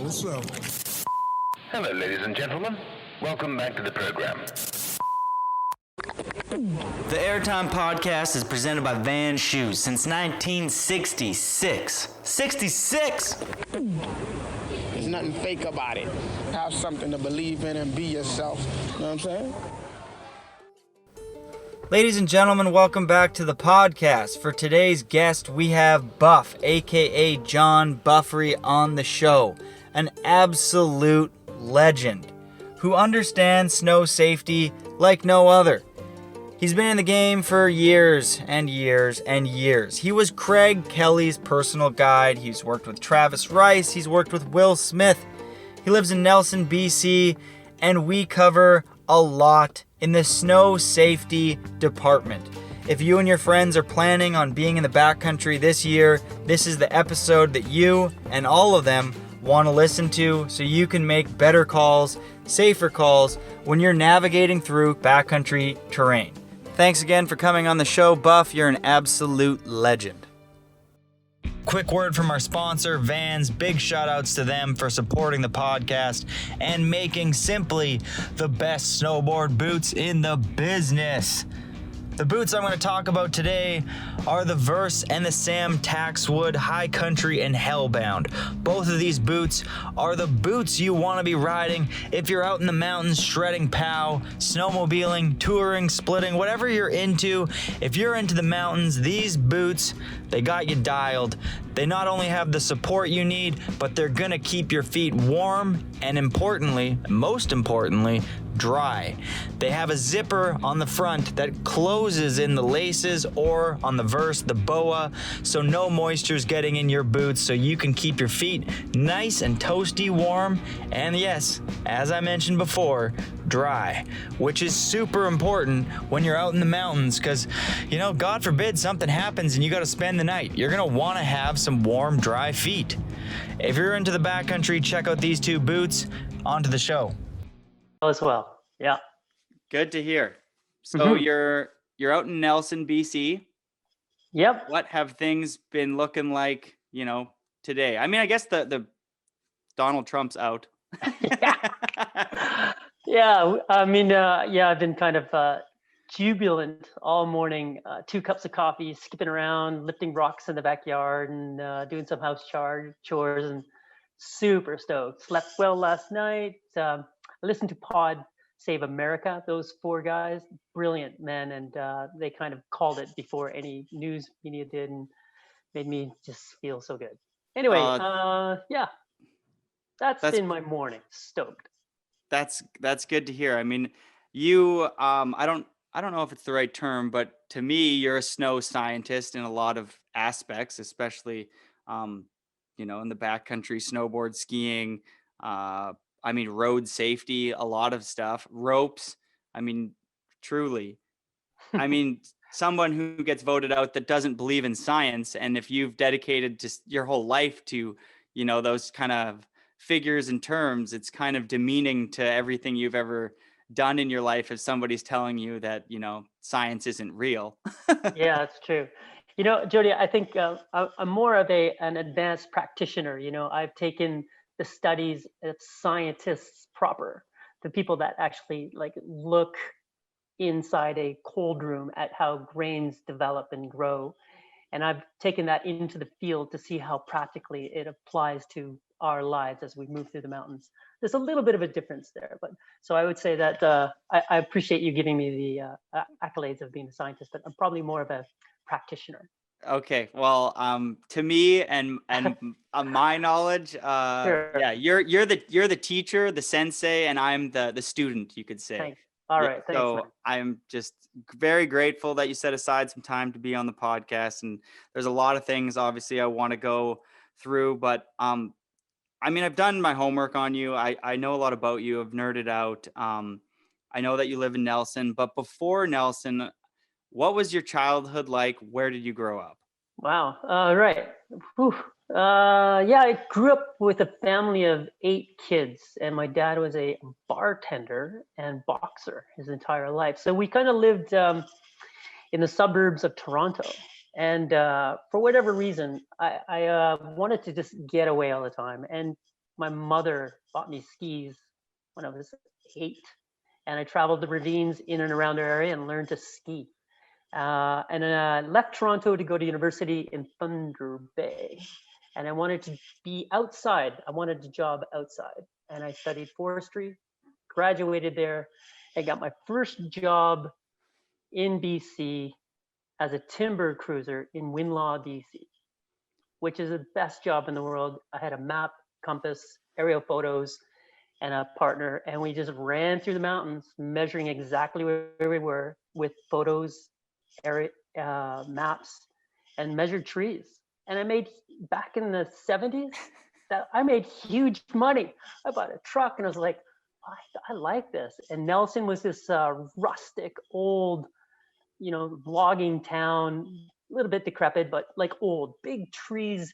what's up? Hello, ladies and gentlemen. Welcome back to the program. The Airtime Podcast is presented by Van Shoes since 1966. 66! There's nothing fake about it. Have something to believe in and be yourself. You know what I'm saying? Ladies and gentlemen, welcome back to the podcast. For today's guest, we have Buff, aka John Buffery, on the show. An absolute legend who understands snow safety like no other. He's been in the game for years and years and years. He was Craig Kelly's personal guide. He's worked with Travis Rice. He's worked with Will Smith. He lives in Nelson, BC, and we cover a lot in the snow safety department. If you and your friends are planning on being in the backcountry this year, this is the episode that you and all of them want to listen to so you can make better calls, safer calls when you're navigating through backcountry terrain. Thanks again for coming on the show, Buff. You're an absolute legend. Quick word from our sponsor, Vans. Big shout outs to them for supporting the podcast and making Simply the best snowboard boots in the business. The boots I'm going to talk about today are the Verse and the Sam Taxwood High Country and Hellbound. Both of these boots are the boots you want to be riding if you're out in the mountains shredding POW, snowmobiling, touring, splitting, whatever you're into. If you're into the mountains, these boots, they got you dialed. They not only have the support you need, but they're going to keep your feet warm and most importantly, dry. They have a zipper on the front that closes in the laces, or on the Verse, the boa, so no moisture's getting in your boots, so you can keep your feet nice and toasty warm, and yes, as I mentioned before, dry, which is super important when you're out in the mountains, because, you know, God forbid something happens and you got to spend the night. You're going to want to have some warm, dry feet. If you're into the backcountry, check out these two boots. On to the show. As well. Yeah. Good to hear. So you're out in Nelson, BC. Yep. What have things been looking like, today? I mean, I guess the Donald Trump's out. Yeah. I mean, I've been kind of jubilant all morning. 2 cups of coffee, skipping around, lifting rocks in the backyard, and doing some house chores, and super stoked. Slept well last night. I listened to Pod Save America, those 4 guys, brilliant men, and they kind of called it before any news media did, and made me just feel so good. Anyway, that's been my morning. Stoked. That's good to hear. I mean, you I don't know if it's the right term, but to me, you're a snow scientist in a lot of aspects, especially in the backcountry, snowboard, skiing, road safety, a lot of stuff, ropes. I mean, truly, someone who gets voted out that doesn't believe in science. And if you've dedicated just your whole life to, those kind of figures and terms, it's kind of demeaning to everything you've ever done in your life if somebody's telling you that, science isn't real. Yeah, it's true. Jody, I think I'm more of an advanced practitioner. I've taken the studies of scientists proper, the people that actually look inside a cold room at how grains develop and grow. And I've taken that into the field to see how practically it applies to our lives as we move through the mountains. There's a little bit of a difference there, but so I would say that I appreciate you giving me the accolades of being a scientist, but I'm probably more of a practitioner. Okay, well, to me and my knowledge, Sure. yeah, you're the teacher, the sensei, and I'm the student, you could say. Thanks. All right, thanks. So Man. I'm just very grateful that you set aside some time to be on the podcast, and there's a lot of things obviously I want to go through, but I've done my homework on you. I know a lot about you. I've nerded out. I know that you live in Nelson, but before Nelson, what was your childhood like? Where did you grow up? Wow. Right. Whew. I grew up with a family of 8 kids, and my dad was a bartender and boxer his entire life. So we kind of lived in the suburbs of Toronto. And for whatever reason, I wanted to just get away all the time. And my mother bought me skis when I was 8, and I traveled the ravines in and around our area and learned to ski. And then I left Toronto to go to university in Thunder Bay, and I wanted to be outside. I wanted a job outside, and I studied forestry, graduated there, and got my first job in BC as a timber cruiser in Winlaw, BC, which is the best job in the world. I had a map, compass, aerial photos, and a partner, and we just ran through the mountains, measuring exactly where we were with photos, area, maps, and measured trees. And I made, back in the 70s, that I made huge money. I bought a truck, and I was like, I like this. And Nelson was this rustic, old, logging town, a little bit decrepit, but like old, big trees.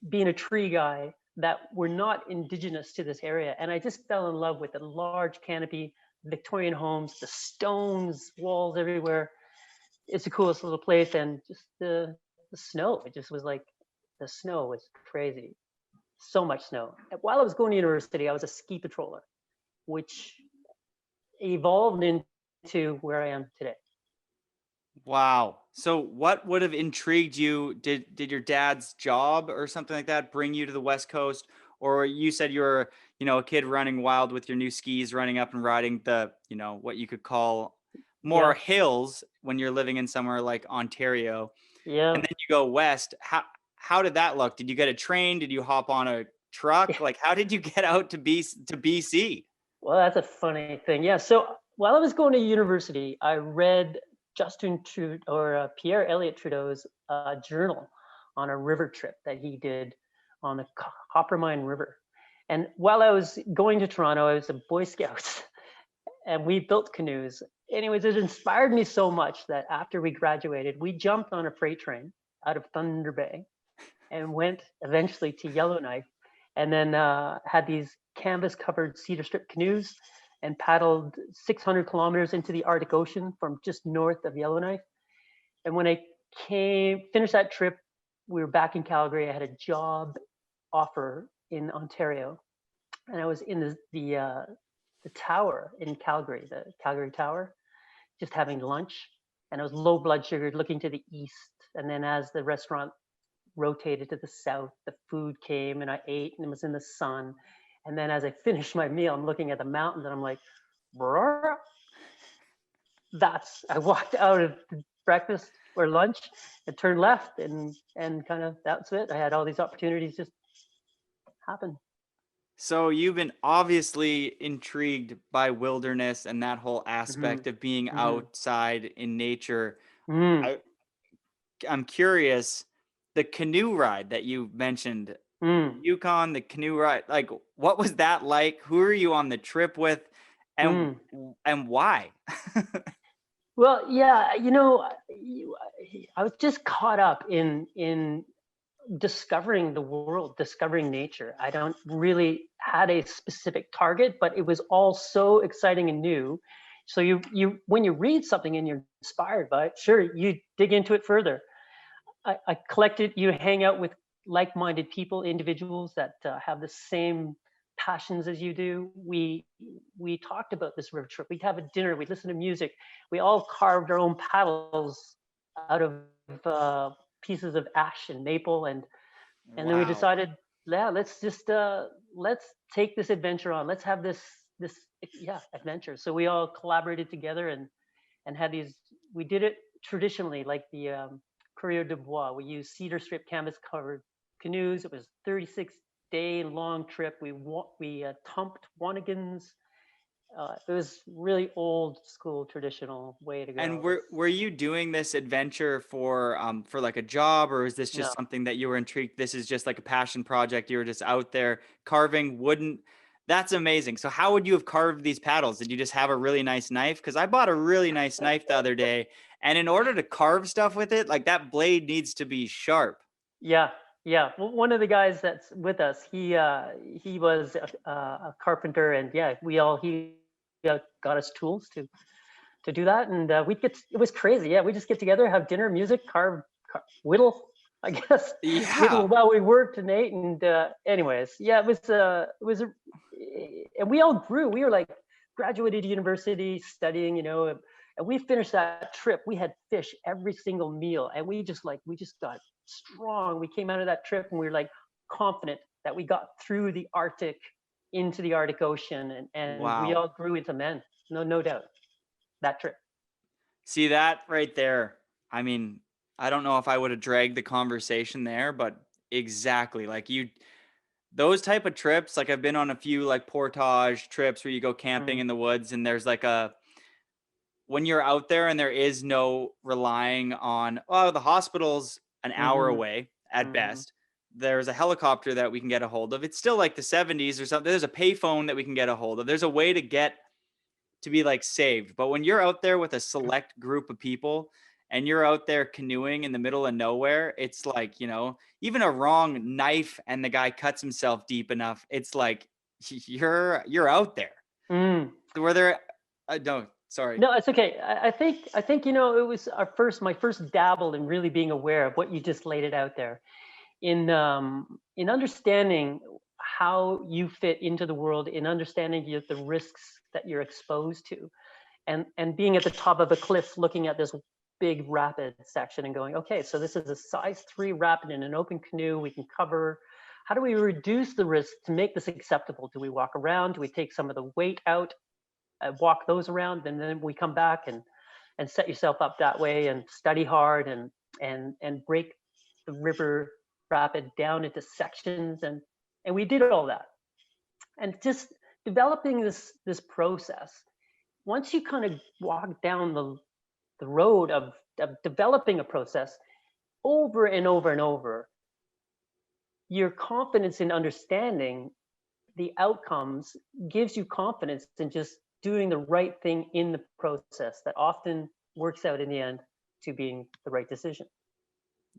Being a tree guy, that were not indigenous to this area. And I just fell in love with the large canopy, Victorian homes, the stones, walls everywhere. It's the coolest little place. And just the snow, it just was like, the snow was crazy. So much snow. And while I was going to university, I was a ski patroller, which evolved into where I am today. Wow. So what would have intrigued you? Did your dad's job or something like that bring you to the West Coast? Or you said you were, a kid running wild with your new skis, running up and riding the, what you could call more hills when you're living in somewhere like Ontario. Yeah. And then you go west. How did that look? Did you get a train? Did you hop on a truck? Like, how did you get out to BC? Well, that's a funny thing. Yeah. So while I was going to university, I read Justin Trudeau or Pierre Elliott Trudeau's journal on a river trip that he did on the Coppermine River. And while I was going to Toronto, I was a Boy Scout, and we built canoes. Anyways, it inspired me so much that after we graduated, we jumped on a freight train out of Thunder Bay and went eventually to Yellowknife, and then had these canvas-covered cedar strip canoes and paddled 600 kilometers into the Arctic Ocean from just north of Yellowknife. And when I finished that trip, we were back in Calgary. I had a job offer in Ontario, and I was in the tower in Calgary, the Calgary Tower, just having lunch. And I was low blood sugar, looking to the east. And then as the restaurant rotated to the south, the food came, and I ate, and it was in the sun. And then as I finished my meal, I'm looking at the mountains, and I'm like, brr. I walked out of breakfast or lunch and turned left, and kind of, that's it. I had all these opportunities just happen. So you've been obviously intrigued by wilderness and that whole aspect of being outside in nature. I'm curious, the canoe ride that you mentioned, Yukon, the canoe ride, like, what was that like? Who are you on the trip with, and why? Well, yeah, I was just caught up in discovering the world, discovering nature. I don't really had a specific target, but it was all so exciting and new. So you when you read something and you're inspired by it, sure, you dig into it further. I collected, you hang out with like-minded people, individuals that have the same passions as you do. We talked about this river trip. We'd have a dinner, we'd listen to music. We all carved our own paddles out of pieces of ash and maple, and then we decided, yeah, let's just let's take this adventure on. Let's have this adventure. So we all collaborated together and had these. We did it traditionally, like the Courrier de Bois. We used cedar strip canvas covered canoes. It was 36-day long trip. We tumped Wanigans. It was really old school traditional way to go. And were you doing this adventure for like a job, or is this just something that you were intrigued? This is just like a passion project. You were just out there carving wooden. That's amazing. So how would you have carved these paddles? Did you just have a really nice knife? Because I bought a really nice knife the other day, and in order to carve stuff with it, like, that blade needs to be sharp. Yeah. Well, one of the guys that's with us, he was a carpenter, and he got us tools to do that, and it was crazy. Yeah, we just get together, have dinner, music, carve, whittle. I guess. Yeah. While we worked, Nate, and anyways, yeah, and we all grew. We were like graduated university, studying, and we finished that trip. We had fish every single meal, and we just got strong. We came out of that trip, and we were like confident that we got through the Arctic into the Arctic Ocean, and we Wow. all grew into men. No doubt. That trip. See that right there. I mean, I don't know if I would have dragged the conversation there, but exactly like those type of trips, like I've been on a few like portage trips where you go camping Mm, in the woods and there's like when you're out there and there is no relying on, oh, the hospital's an hour mm-hmm, away at mm-hmm. best. There's a helicopter that we can get a hold of. It's still like the 70s or something. There's a payphone that we can get a hold of. There's a way to get to be like saved. But when you're out there with a select group of people and you're out there canoeing in the middle of nowhere, it's like, even a wrong knife and the guy cuts himself deep enough, it's like you're out there. Mm. Were there no, sorry. No, it's okay. I think it was my first dabble in really being aware of what you just laid it out there, in understanding how you fit into the world, in understanding the risks that you're exposed to, and being at the top of a cliff looking at this big rapid section and going, okay, so this is a size 3 rapid in an open canoe we can cover. How do we reduce the risk to make this acceptable? Do we walk around? Do we take some of the weight out, walk those around, and then we come back and set yourself up that way and study hard and break the river rapid down into sections, and we did all that, and just developing this process. Once you kind of walk down the road of developing a process over and over and over, your confidence in understanding the outcomes gives you confidence in just doing the right thing in the process that often works out in the end to being the right decision.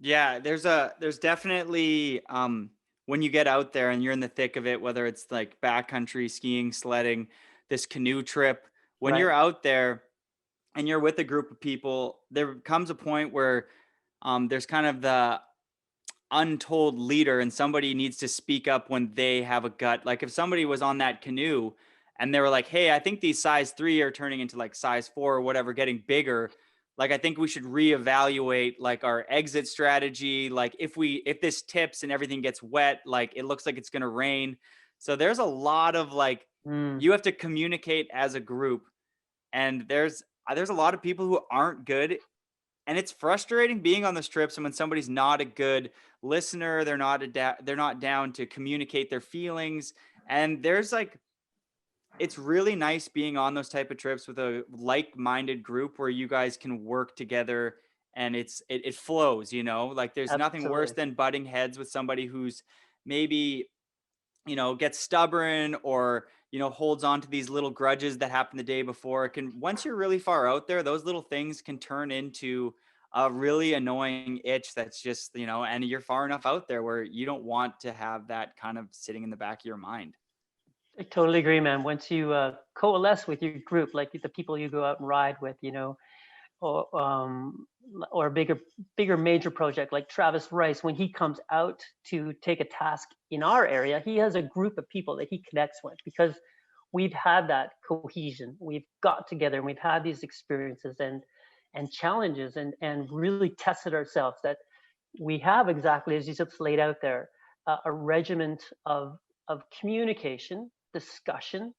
Yeah, there's definitely when you get out there and you're in the thick of it, whether it's like backcountry skiing, sledding, this canoe trip, when Right. you're out there and you're with a group of people, there comes a point where there's kind of the untold leader and somebody needs to speak up when they have a gut. Like if somebody was on that canoe and they were like, hey, I think these size 3 are turning into like size 4 or whatever, getting bigger. Like I think we should reevaluate like our exit strategy. Like if this tips and everything gets wet, like it looks like it's going to rain. So there's a lot of like, Mm, you have to communicate as a group, and there's a lot of people who aren't good, and it's frustrating being on those trips and when somebody's not a good listener, they're not down to communicate their feelings. And there's like, it's really nice being on those type of trips with a like-minded group where you guys can work together and it flows, like there's nothing worse absolutely. than butting heads with somebody who's maybe gets stubborn or holds on to these little grudges that happened the day before. It can, once you're really far out there, those little things can turn into a really annoying itch that's just and you're far enough out there where you don't want to have that kind of sitting in the back of your mind. I totally agree, man. Once you coalesce with your group, like the people you go out and ride with, or a bigger major project like Travis Rice, when he comes out to take a task in our area, he has a group of people that he connects with because we've had that cohesion. We've got together and we've had these experiences and challenges and really tested ourselves that we have, exactly as you just laid out there, a regiment of communication, discussion,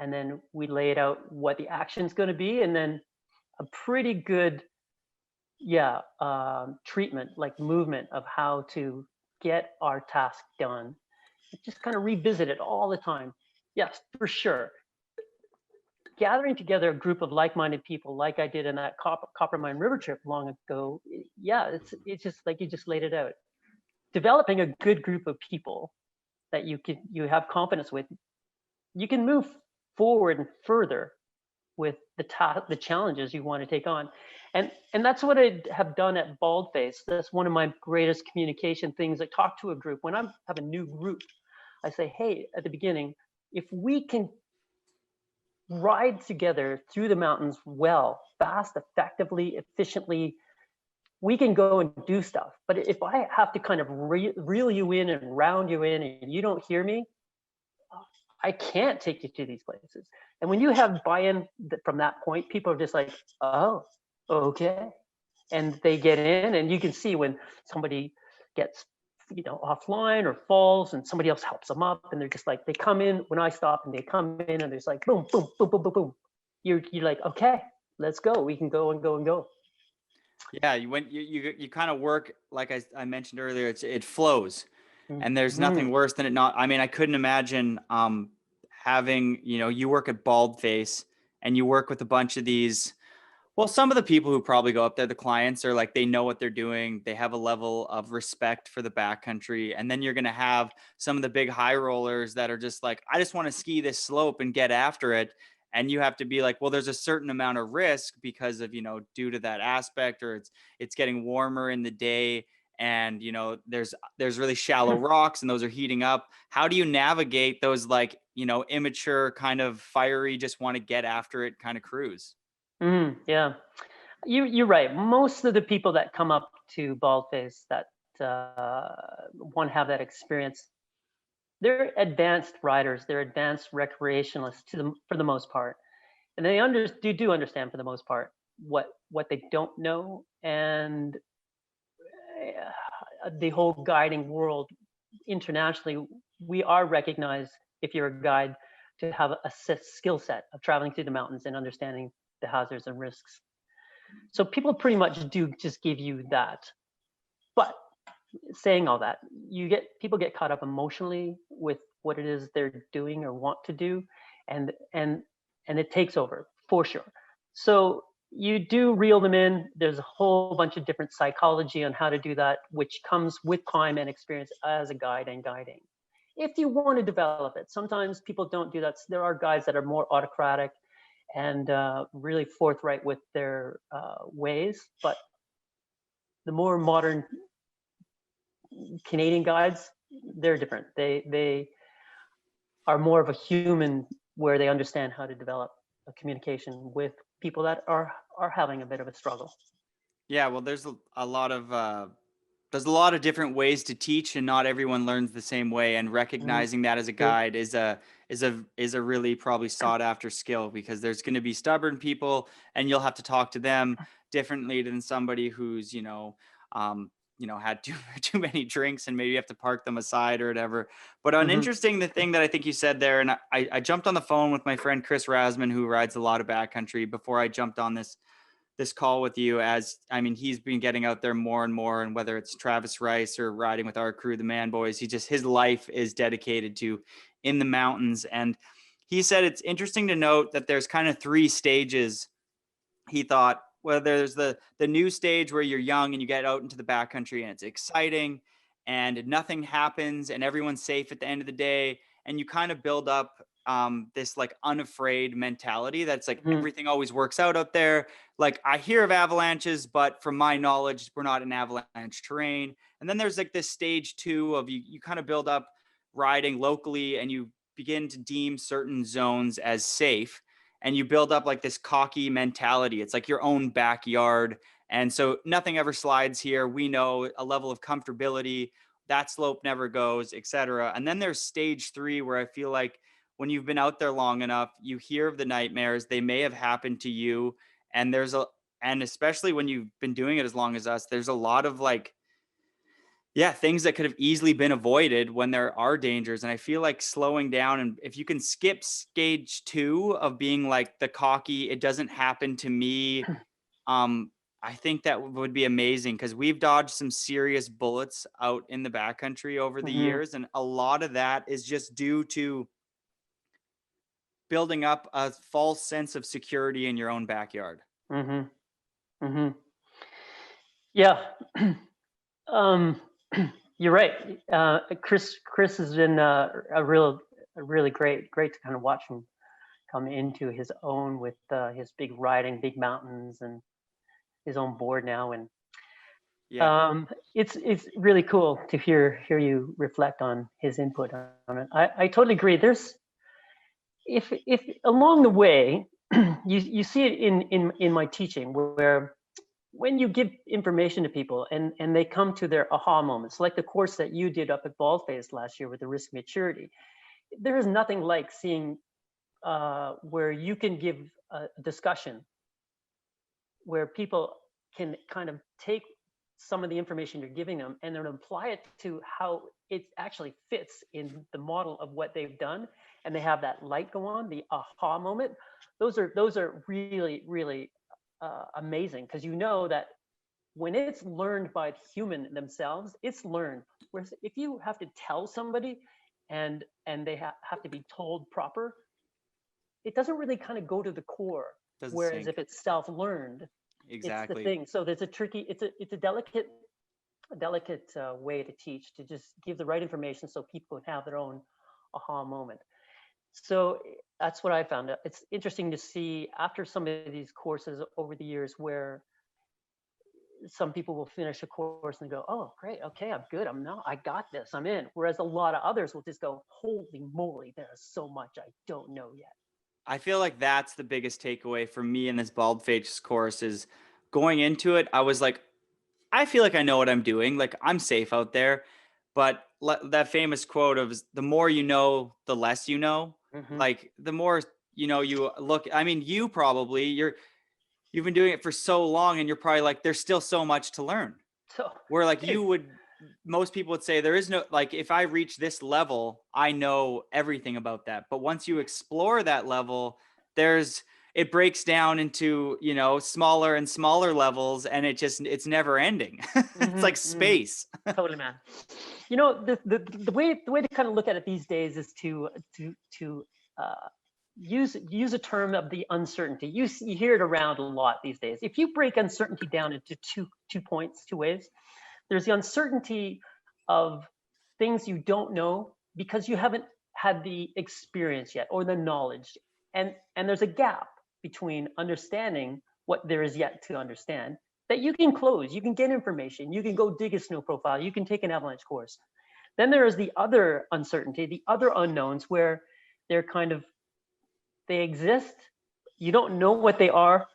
and then we laid out what the action's going to be, and then a pretty good treatment, like movement of how to get our task done. Just kind of revisit it all the time. Yes, for sure. Gathering together a group of like-minded people, like I did in that Coppermine River trip long ago, it's just like you just laid it out. Developing a good group of people that you have confidence with, you can move forward and further with the challenges you want to take on, and that's what I have done at Baldface. That's one of my greatest communication things. I talk to a group when I have a new group. I say, hey, at the beginning, if we can ride together through the mountains well, fast, effectively, efficiently, we can go and do stuff. But if I have to kind of reel you in and round you in and you don't hear me, I can't take you to these places. And when you have buy-in from that point, people are just like, oh, okay. And they get in, and you can see when somebody gets, offline or falls and somebody else helps them up, and they're just like, they come in when I stop and they come in and there's like, boom, boom, boom, boom, boom, boom. You're like, okay, let's go. We can go and go and go. Yeah, you kind of work, like I mentioned earlier, it flows. And there's nothing worse than it not. I mean, I couldn't imagine having, you work at Baldface and you work with a bunch of these. Well, some of the people who probably go up there, the clients, are like, they know what they're doing. They have a level of respect for the backcountry. And then you're going to have some of the big high rollers that are just like, I just want to ski this slope and get after it. And you have to be like, well, there's a certain amount of risk because of, due to that aspect, or it's getting warmer in the day. And, there's really shallow rocks and those are heating up. How do you navigate those, like, immature, kind of fiery, just want to get after it kind of crews? Yeah, you're right. Most of the people that come up to Baldface that want to have that experience, they're advanced riders. They're advanced recreationalists for the most part, and they do understand for the most part what they don't know, and the whole guiding world internationally. We are recognized, if you're a guide, to have a skill set of traveling through the mountains and understanding the hazards and risks. So people pretty much do just give you that. But saying all that, people get caught up emotionally with what it is they're doing or want to do, and it takes over for sure. So you do reel them in. There's a whole bunch of different psychology on how to do that, which comes with time and experience as a guide and guiding. If you want to develop it, sometimes people don't do that. There are guides that are more autocratic and really forthright with their ways. But the more modern Canadian guides, they're different. They are more of a human, where they understand how to develop a communication with people that are having a bit of a struggle. Yeah, well, there's a lot of different ways to teach, and not everyone learns the same way. And recognizing that as a guide is a really probably sought after skill, because there's going to be stubborn people, and you'll have to talk to them differently than somebody who's had too many drinks, and maybe you have to park them aside or whatever. But the thing that I think you said there, and I jumped on the phone with my friend Chris Rasman, who rides a lot of backcountry, before I jumped on this call with you. He's been getting out there more and more, and whether it's Travis Rice or riding with our crew, the Man Boys, his life is dedicated to in the mountains. And he said it's interesting to note that there's kind of 3 stages. He thought, well, there's the new stage where you're young and you get out into the backcountry and it's exciting and nothing happens and everyone's safe at the end of the day, and you kind of build up this like unafraid mentality that's like everything always works out there. Like, I hear of avalanches, but from my knowledge, we're not in avalanche terrain. And then there's like this stage 2 of you kind of build up riding locally, and you begin to deem certain zones as safe, and you build up like this cocky mentality. It's like your own backyard. And so nothing ever slides here. We know a level of comfortability, that slope never goes, etc. And then there's stage 3, where I feel like when you've been out there long enough, you hear of the nightmares. They may have happened to you. And and especially when you've been doing it as long as us, there's a lot of like, things that could have easily been avoided when there are dangers. And I feel like slowing down, and if you can skip stage 2 of being like the cocky, it doesn't happen to me. I think that would be amazing, because we've dodged some serious bullets out in the backcountry over the years. And a lot of that is just due to building up a false sense of security in your own backyard. Yeah. You're right. Chris has been really great to kind of watch him come into his own with his big riding, big mountains, and his own board now. And it's really cool to hear you reflect on his input on it. I totally agree. There's if along the way you see it in my teaching, where when you give information to people and they come to their aha moments, like the course that you did up at Baldface last year with the risk maturity, there is nothing like seeing where you can give a discussion where people can kind of take some of the information you're giving them and then apply it to how it actually fits in the model of what they've done, and they have that light go on, the aha moment. Those are really, really amazing, because you know that when it's learned by the human themselves, it's learned. Whereas if you have to tell somebody and they have to be told proper, it doesn't really kind of go to the core. Doesn't Whereas sink. if it's self-learned, Exactly. it's the thing. So there's a tricky, it's a delicate way to teach, to just give the right information so people can have their own aha moment. So that's what I found. It's interesting to see after some of these courses over the years where some people will finish a course and go, oh, great, okay, I'm good. I got this, I'm in. Whereas a lot of others will just go, holy moly, there's so much I don't know yet. I feel like that's the biggest takeaway for me in this Baldface course is going into it. I was like, I feel like I know what I'm doing. Like I'm safe out there. But that famous quote of the more you know, the less you know. Mm-hmm. Like the more, you look, I mean, you've been doing it for so long and you're probably like, there's still so much to learn. So where like most people would say there is no, like, if I reach this level, I know everything about that. But once you explore that level, it breaks down into, smaller and smaller levels, and it's never ending. It's like space. Totally, man. The way to kind of look at it these days is to use a term of the uncertainty. You hear it around a lot these days. If you break uncertainty down into two ways, there's the uncertainty of things you don't know because you haven't had the experience yet or the knowledge, and there's a gap between understanding what there is yet to understand that you can close. You can get information. You can go dig a snow profile. You can take an avalanche course. Then there is the other uncertainty, the other unknowns, where they exist. You don't know what they are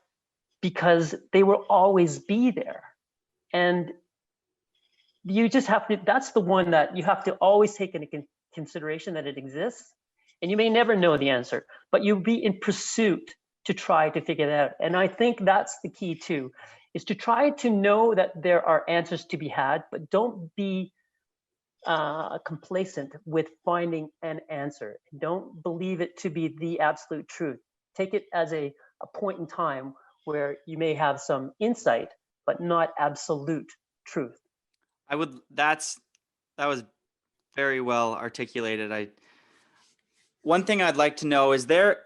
because they will always be there. And you just have to, that's the one that you have to always take into consideration, that it exists. And you may never know the answer, but you'll be in pursuit to try to figure it out. And I think that's the key too, is to try to know that there are answers to be had, but don't be complacent with finding an answer. Don't believe it to be the absolute truth. Take it as a point in time where you may have some insight, but not absolute truth. That was very well articulated. One thing I'd like to know is there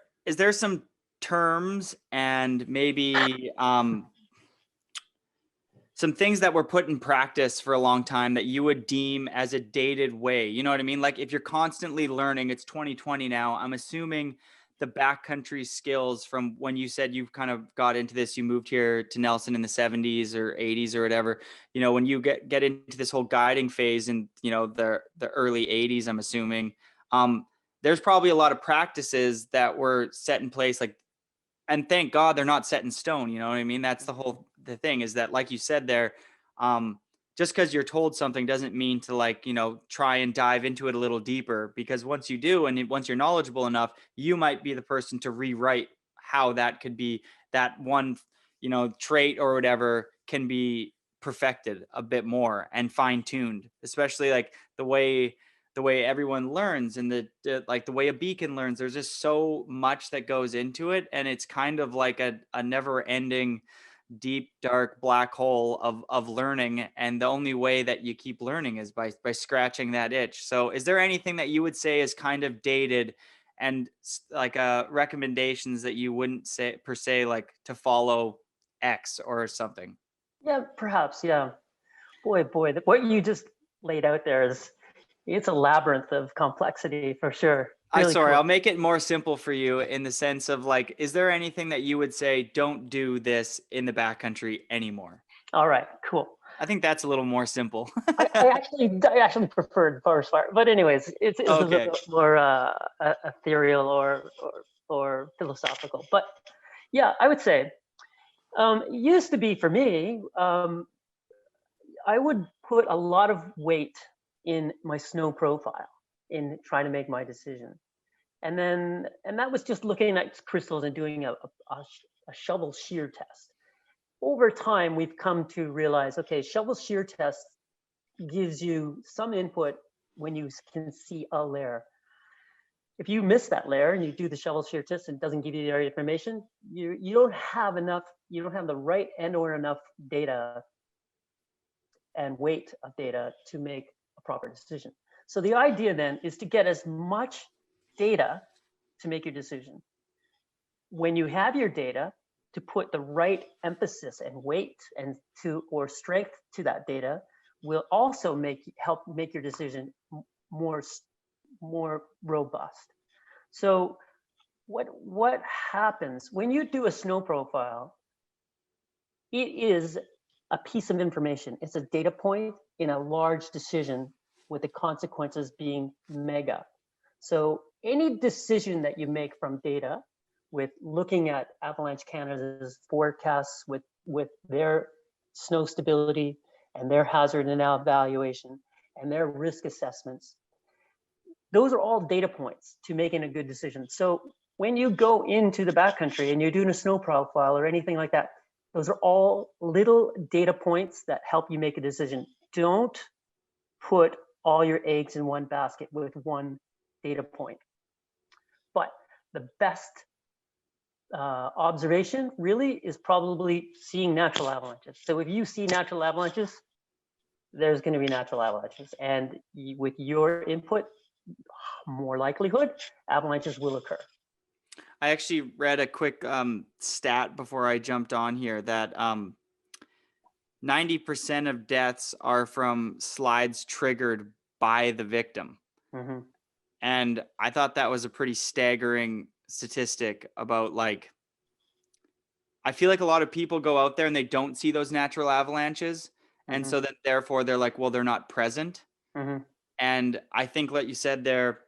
some terms and maybe some things that were put in practice for a long time that you would deem as a dated way? You know what I mean? Like if you're constantly learning, it's 2020 now, I'm assuming the backcountry skills from when you said you've kind of got into this, you moved here to Nelson in the 70s or 80s or whatever, when you get into this whole guiding phase in, the early 80s, I'm assuming, there's probably a lot of practices that were set in place, like, and thank God they're not set in stone. You know what I mean? That's the thing is that, like you said there, just because you're told something doesn't mean to try and dive into it a little deeper, because once you do, and once you're knowledgeable enough, you might be the person to rewrite how that could be, that one, trait or whatever can be perfected a bit more and fine tuned, especially like the way everyone learns and the way a beacon learns. There's just so much that goes into it. And it's kind of like a never ending, deep, dark black hole of learning. And the only way that you keep learning is by scratching that itch. So is there anything that you would say is kind of dated and like recommendations that you wouldn't say per se, like to follow X or something? Yeah, perhaps. Yeah. Boy, what you just laid out there it's a labyrinth of complexity for sure. Really Cool. I'll make it more simple for you in the sense of like, is there anything that you would say, don't do this in the backcountry anymore? All right, cool. I think that's a little more simple. I actually preferred forest fire, but anyways, it's okay. A little more ethereal or philosophical. But yeah, I would say Used to be for me. I would put a lot of weight in my snow profile in trying to make my decision. And that was just looking at crystals and doing a shovel shear test. Over time, we've come to realize, okay, shovel shear test gives you some input when you can see a layer. If you miss that layer and you do the shovel shear test and it doesn't give you the right information, you don't have the right and or enough data and weight of data to make a proper decision. So the idea then is to get as much data to make your decision. When you have your data, to put the right emphasis and weight and or strength to that data will also help make your decision more robust. So what happens when you do a snow profile? It is a piece of information. It's a data point in a large decision with the consequences being mega. So any decision that you make from data with looking at Avalanche Canada's forecasts with their snow stability and their hazard and evaluation and their risk assessments, those are all data points to making a good decision. So when you go into the backcountry and you're doing a snow profile or anything like that, those are all little data points that help you make a decision. Don't put all your eggs in one basket with one data point. But the best observation really is probably seeing natural avalanches. So if you see natural avalanches, there's going to be natural avalanches. And with your input, more likelihood, avalanches will occur. I actually read a quick stat before I jumped on here that 90% of deaths are from slides triggered by the victim. Mm-hmm. And I thought that was a pretty staggering statistic about, like, I feel like a lot of people go out there and they don't see those natural avalanches. And so then therefore they're like, well, they're not present. And I think what you said there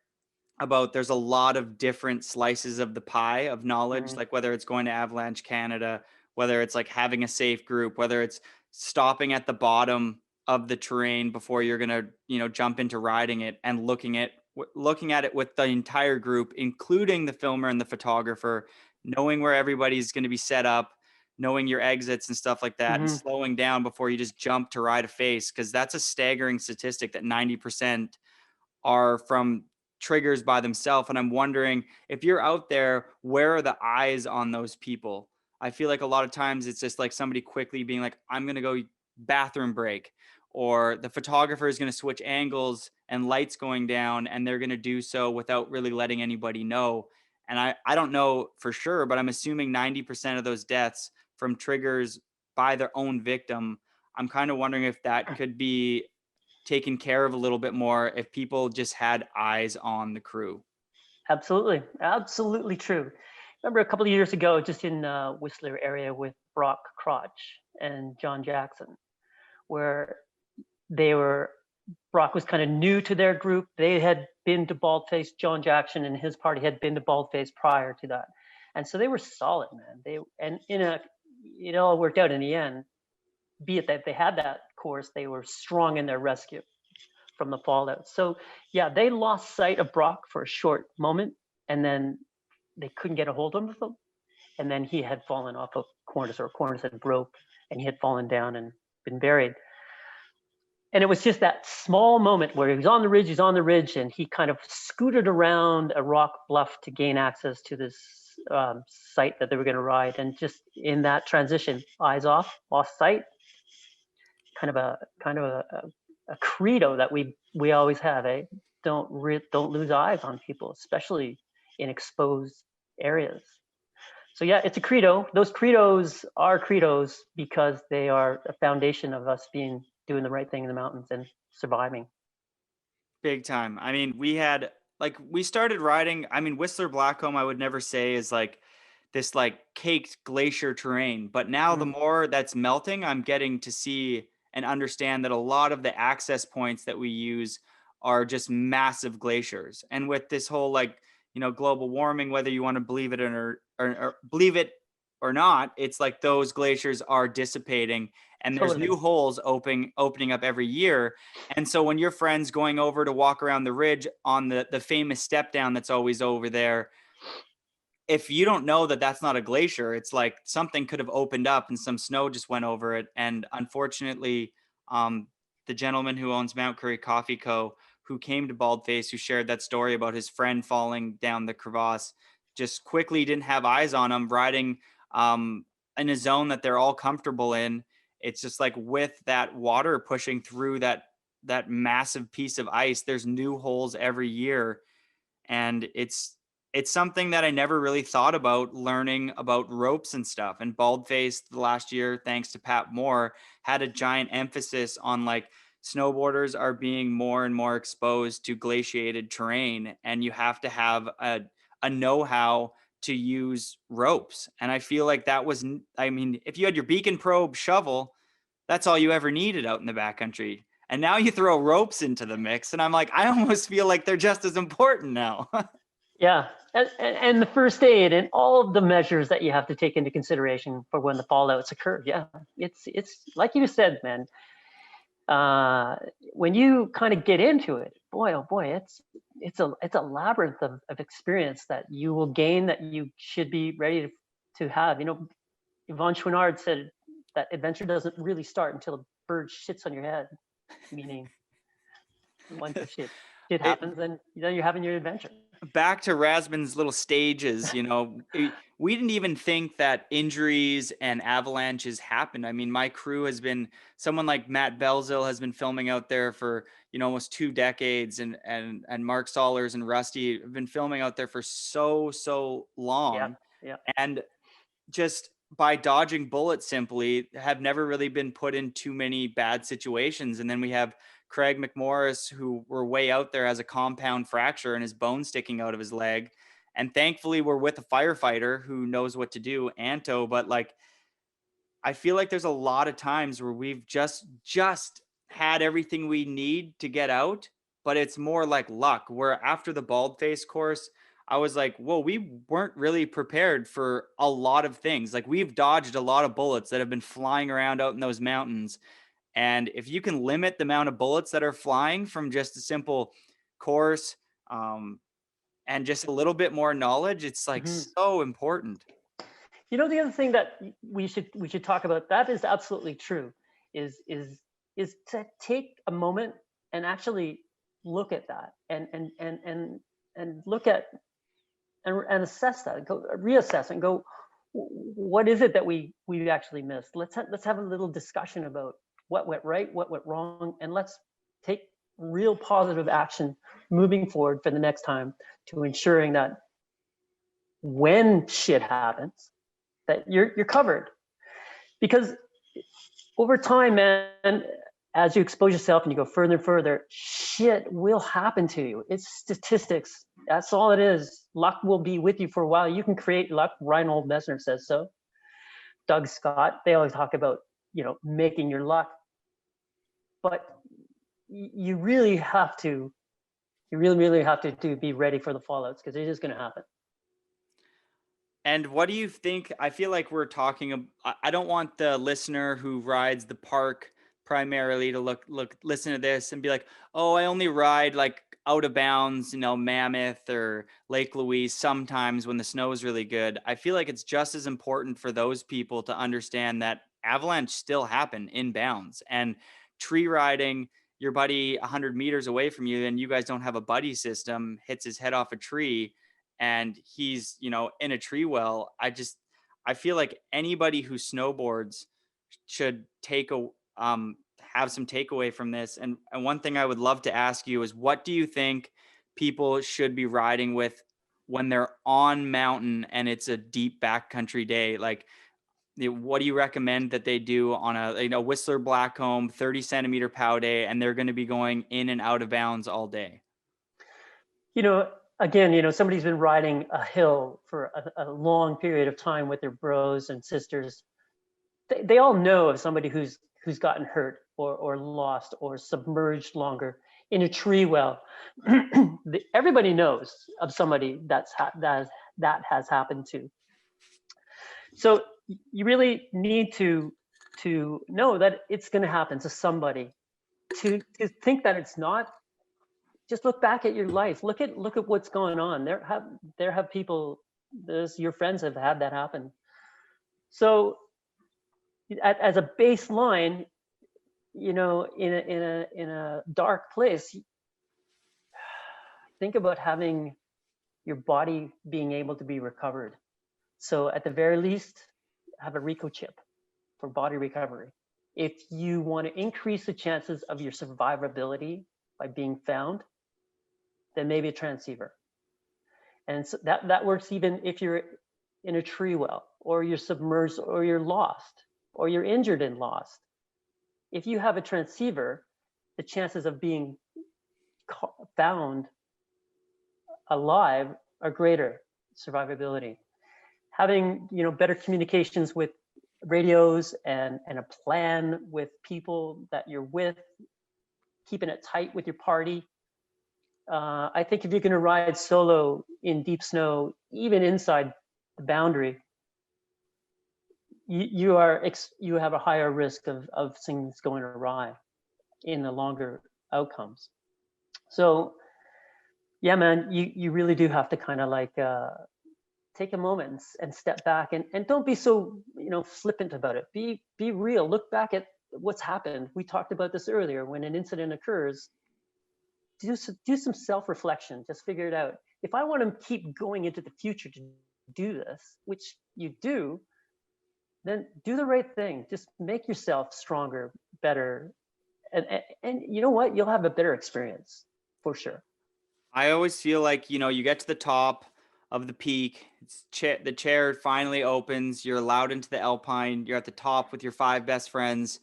about there's a lot of different slices of the pie of knowledge, like whether it's going to Avalanche Canada, whether it's like having a safe group, whether it's stopping at the bottom of the terrain before you're going to, jump into riding it and looking at it with the entire group, including the filmer and the photographer, knowing where everybody's going to be set up, knowing your exits and stuff like that, and slowing down before you just jump to ride a face. Cause that's a staggering statistic that 90% are from triggers by themselves. And I'm wondering, if you're out there, where are the eyes on those people? I feel like a lot of times it's just like somebody quickly being like, I'm going to go bathroom break, or the photographer is going to switch angles and lights going down, and they're going to do so without really letting anybody know. And I don't know for sure, but I'm assuming 90% of those deaths from triggers by their own victim. I'm kind of wondering if that could be taken care of a little bit more if people just had eyes on the crew. Absolutely true. Remember a couple of years ago, just in Whistler area with Brock Crotch and John Jackson, where Brock was kind of new to their group. They had been to Baldface. John Jackson and his party had been to Baldface prior to that. And so they were solid, man. It all worked out in the end. Be it that they had that course, they were strong in their rescue from the fallout. So yeah, they lost sight of Brock for a short moment, and then they couldn't get a hold of him. And then he had fallen off a cornice, or a cornice had broke, and he had fallen down and been buried. And it was just that small moment where he was on the ridge, and he kind of scooted around a rock bluff to gain access to this site that they were going to ride. And just in that transition, eyes off, lost sight, kind of a credo that we always have, don't lose eyes on people, especially in exposed areas. So yeah, it's a credo. Those credos are credos because they are a foundation of us doing the right thing in the mountains and surviving. Big time. I mean, we started riding, Whistler Blackcomb, I would never say is like this like caked glacier terrain, but now the more that's melting, I'm getting to see and understand that a lot of the access points that we use are just massive glaciers. And with this whole global warming, whether you want to believe it or believe it or not, it's like those glaciers are dissipating and there's Totally. new holes opening up every year. And so when your friend's going over to walk around the ridge on the famous step down that's always over there, if you don't know that that's not a glacier, it's like something could have opened up and some snow just went over it. And unfortunately, the gentleman who owns Mount Currie Coffee Co., who came to Baldface, who shared that story about his friend falling down the crevasse, just quickly didn't have eyes on him riding in a zone that they're all comfortable in. It's just like with that water pushing through that massive piece of ice, there's new holes every year. And it's something that I never really thought about learning about ropes and stuff. And Baldface the last year, thanks to Pat Moore, had a giant emphasis on like snowboarders are being more and more exposed to glaciated terrain, and you have to have a know-how to use ropes. And I feel like that was, I mean, if you had your beacon probe shovel, that's all you ever needed out in the backcountry. And now you throw ropes into the mix, and I'm like, I almost feel like they're just as important now. Yeah, and the first aid and all of the measures that you have to take into consideration for when the fallouts occur. Yeah, it's like you said, man. When you kind of get into it, boy, oh boy, it's a labyrinth of experience that you will gain, that you should be ready to have. You know, Yvon Chouinard said that adventure doesn't really start until a bird shits on your head, meaning once the shit happens, then you're having your adventure. Back to Rasmus's little stages, you know, we didn't even think that injuries and avalanches happened. I mean, my crew has been, someone like Matt Belzil has been filming out there for, you know, almost 2 decades, and Mark Sollers and Rusty have been filming out there for so long. Yeah. And just by dodging bullets simply have never really been put in too many bad situations. And then we have Craig McMorris, who were way out there, has a compound fracture and his bone sticking out of his leg. And thankfully we're with a firefighter who knows what to do, Anto. But like, I feel like there's a lot of times where we've just had everything we need to get out, but it's more like luck. Where after the Baldface course, I was like, whoa, we weren't really prepared for a lot of things. Like, we've dodged a lot of bullets that have been flying around out in those mountains. And if you can limit the amount of bullets that are flying from just a simple course, and just a little bit more knowledge, it's like so important. You know, the other thing that we should talk about, that is absolutely true, is to take a moment and actually look at that and look at and assess that, go reassess and go, what is it that we actually missed? Let's have a little discussion about what went right, what went wrong, and let's take real positive action moving forward for the next time, to ensuring that when shit happens, that you're covered. Because over time, man, as you expose yourself and you go further and further, shit will happen to you. It's statistics. That's all it is. Luck will be with you for a while. You can create luck. Reinhold Messner says so. Doug Scott, they always talk about, you know, making your luck. But you really have to be ready for the fallouts, because it is going to happen. And what do you think? I feel like we're talking, I don't want the listener who rides the park primarily to listen to this and be like, oh, I only ride like out of bounds, you know, Mammoth or Lake Louise sometimes when the snow is really good. I feel like it's just as important for those people to understand that avalanche still happen in bounds. And tree riding, your buddy 100 meters away from you, and you guys don't have a buddy system, hits his head off a tree and he's, you know, in a tree well. I feel like anybody who snowboards should have some takeaway from this. And one thing I would love to ask you is, what do you think people should be riding with when they're on mountain and it's a deep backcountry day? Like, what do you recommend that they do on a Whistler Blackcomb 30 centimeter pow day, and they're going to be going in and out of bounds all day? You know, again, you know, somebody's been riding a hill for a long period of time with their bros and sisters. They all know of somebody who's gotten hurt or lost or submerged longer in a tree well. Everybody knows of somebody that has happened to. So you really need to know that it's going to happen to somebody. To think that it's not, just look back at your life. Look at what's going on. There have people, your friends have had that happen. So as a baseline, in a dark place, think about having your body being able to be recovered. So at the very least, have a Rico chip for body recovery. If you want to increase the chances of your survivability by being found, then maybe a transceiver. And so that works even if you're in a tree well, or you're submerged, or you're lost, or you're injured and lost. If you have a transceiver, the chances of being found alive are greater, survivability. Having better communications with radios and a plan with people that you're with, keeping it tight with your party. I think if you're going to ride solo in deep snow, even inside the boundary, you have a higher risk of things going awry in the longer outcomes. So yeah, man, you really do have to kind of like take a moment and step back and don't be so flippant about it. Be real. Look back at what's happened. We talked about this earlier. When an incident occurs, do some self-reflection. Just figure it out. If I want to keep going into the future to do this, which you do, then do the right thing. Just make yourself stronger, better, and you know what? You'll have a better experience for sure. I always feel like, you get to the top of the peak, the chair finally opens, you're allowed into the Alpine, you're at the top with your 5 best friends.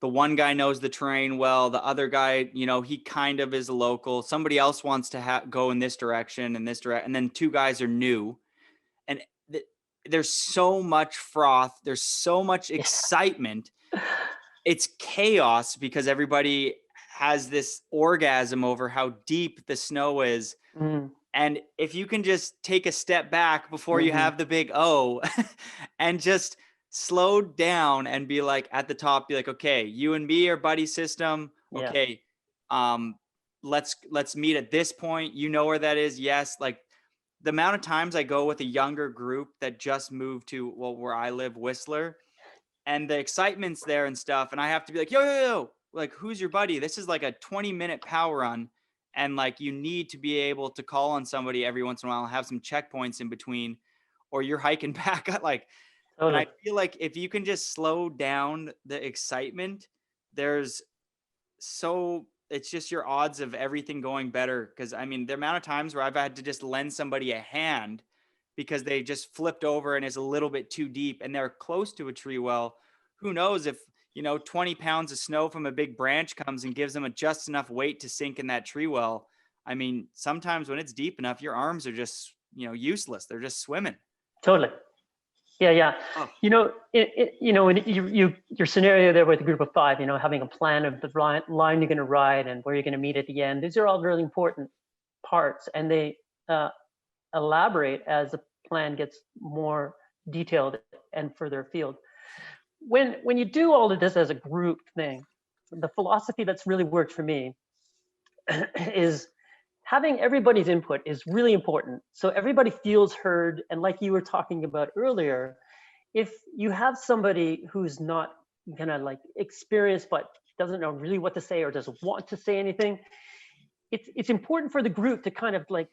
The one guy knows the terrain well, the other guy, he kind of is a local. Somebody else wants to go in this direction and this direction, and then 2 guys are new. And there's so much froth, there's so much excitement. It's chaos because everybody has this orgasm over how deep the snow is. Mm. And if you can just take a step back before you have the big O and just slow down and be like at the top, be like, okay, you and me are buddy system. Okay. Yeah. Let's meet at this point. You know where that is. Yes. Like the amount of times I go with a younger group that just moved to, where I live, Whistler, and the excitement's there and stuff. And I have to be like, yo, like, who's your buddy? This is like a 20-minute power run. And like, you need to be able to call on somebody every once in a while and have some checkpoints in between, or you're hiking back. Like, totally. And I feel like if you can just slow down the excitement, it's just your odds of everything going better. Cause I mean, the amount of times where I've had to just lend somebody a hand because they just flipped over and it's a little bit too deep and they're close to a tree well, who knows if, 20 pounds of snow from a big branch comes and gives them just enough weight to sink in that tree well. I mean, sometimes when it's deep enough, your arms are just, useless. They're just swimming. Totally. Yeah. Oh. Your scenario there with a group of 5, having a plan of the line you're going to ride and where you're going to meet at the end. These are all really important parts, and they elaborate as the plan gets more detailed and further afield. When you do all of this as a group thing, the philosophy that's really worked for me is having everybody's input is really important. So everybody feels heard. And like you were talking about earlier, if you have somebody who's not gonna like experience, but doesn't know really what to say or doesn't want to say anything, it's important for the group to kind of like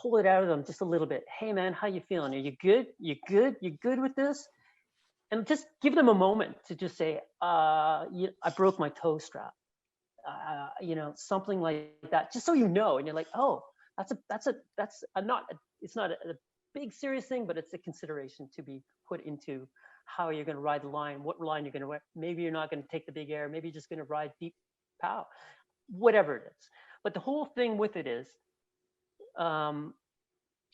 pull it out of them just a little bit. Hey man, how you feeling? Are you good? You good with this? And just give them a moment to just say, I broke my toe strap. Something like that, just so and you're like, oh, it's not a big serious thing, but it's a consideration to be put into how you're going to ride the line, what line you're going to wear. Maybe you're not going to take the big air, maybe you're just going to ride deep pow, whatever it is. But the whole thing with it is,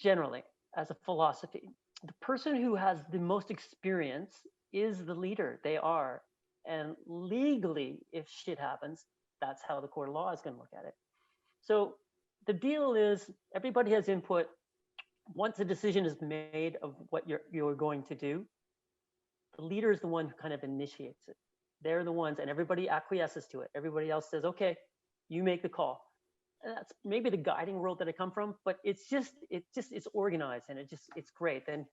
generally, as a philosophy, the person who has the most experience is the leader. They are. And legally, if shit happens, that's how the court of law is going to look at it. So the deal is everybody has input. Once a decision is made of what you're going to do, The leader is the one who kind of initiates it. They're the ones, and everybody acquiesces to it. Everybody else says, okay, you make the call. And that's maybe the guiding world that I come from, but it's organized, and it's great. Then,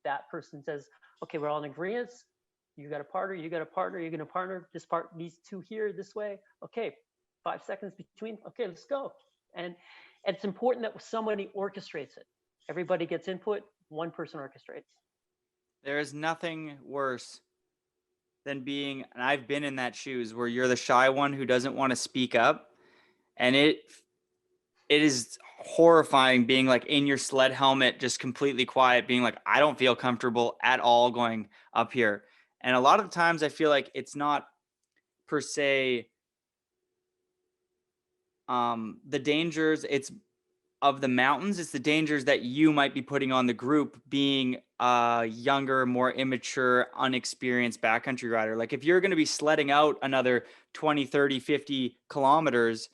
that person says, okay, we're all in agreement. You got a partner, you're going to partner this part, these two here, this way. Okay, 5 seconds between. Okay, let's go. And it's important that somebody orchestrates it. Everybody gets input, one person orchestrates. There is nothing worse than being, and I've been in that shoes, where you're the shy one who doesn't want to speak up. And it is horrifying being like in your sled helmet, just completely quiet, being like, I don't feel comfortable at all going up here. And a lot of the times I feel like it's not per se the dangers of the mountains. It's the dangers that you might be putting on the group, being a younger, more immature, unexperienced backcountry rider. Like if you're going to be sledding out another 20, 30, 50 kilometers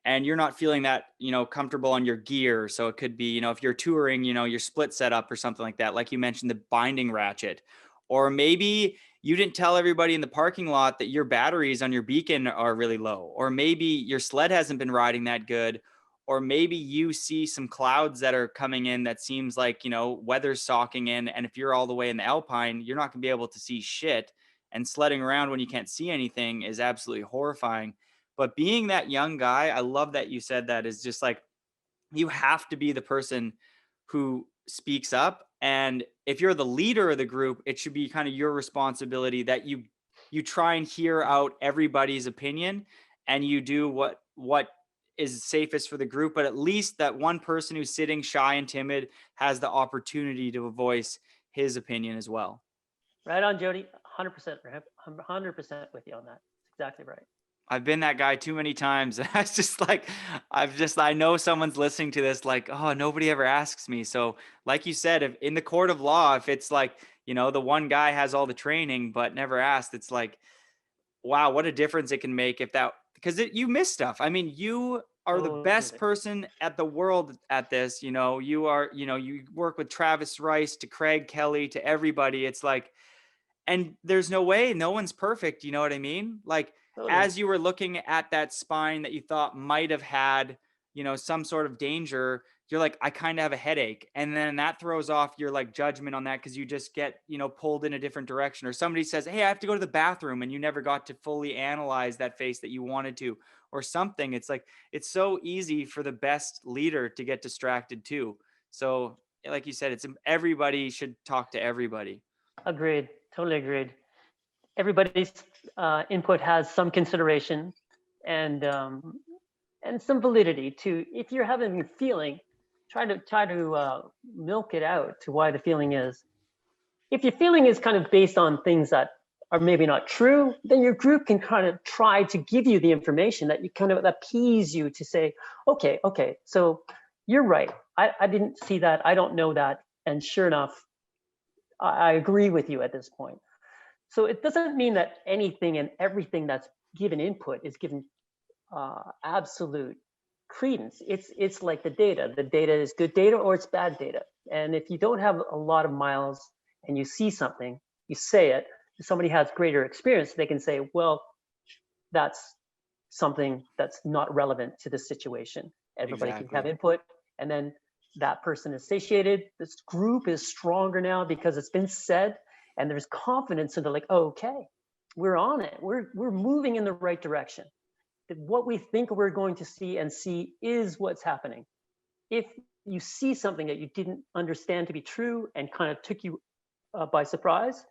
and you're not feeling that, comfortable on your gear. So it could be, if you're touring, your split setup or something like that, like you mentioned, the binding ratchet, or maybe you didn't tell everybody in the parking lot that your batteries on your beacon are really low, or maybe your sled hasn't been riding that good, or maybe you see some clouds that are coming in that seems like, weather's socking in. And if you're all the way in the Alpine, you're not gonna be able to see shit. And sledding around when you can't see anything is absolutely horrifying. But being that young guy, I love that you said that, is just like, you have to be the person who speaks up. And if you're the leader of the group, it should be kind of your responsibility that you try and hear out everybody's opinion, and you do what is safest for the group. But at least that one person who's sitting shy and timid has the opportunity to voice his opinion as well. Right on, Jody. 100%. I'm 100% with you on that. Exactly right. I've been that guy too many times. It's just like, I know someone's listening to this like, oh, nobody ever asks me. So like you said, if in the court of law, if it's like, the one guy has all the training but never asked, it's like, wow, what a difference it can make because you miss stuff. I mean, you are the best person at the world at this. You are, you work with Travis Rice to Craig Kelly to everybody. It's like, and there's no way, no one's perfect. You know what I mean? Like, as you were looking at that spine that you thought might have had, some sort of danger, you're like, I kind of have a headache. And then that throws off your like judgment on that, because you just get, pulled in a different direction. Or somebody says, hey, I have to go to the bathroom, and you never got to fully analyze that face that you wanted to, or something. It's like, it's so easy for the best leader to get distracted too. So like you said, everybody should talk to everybody. Agreed. Totally agreed. Everybody's input has some consideration and some validity to. If you're having a feeling, try to milk it out to why the feeling is. If your feeling is kind of based on things that are maybe not true, then your group can kind of try to give you the information that appease you to say, okay, so you're right. I didn't see that. I don't know that. And sure enough, I agree with you at this point. So it doesn't mean that anything and everything that's given input is given absolute credence. It's like the data. The data is good data or it's bad data. And if you don't have a lot of miles and you see something, you say it, if somebody has greater experience, they can say, well, that's something that's not relevant to this situation. Everybody can have input, and then that person is satiated. This group is stronger now because it's been said, and there's confidence, and they're like, oh, okay, we're on it. We're moving in the right direction. That what we think we're going to see is what's happening. If you see something that you didn't understand to be true and kind of took you by surprise,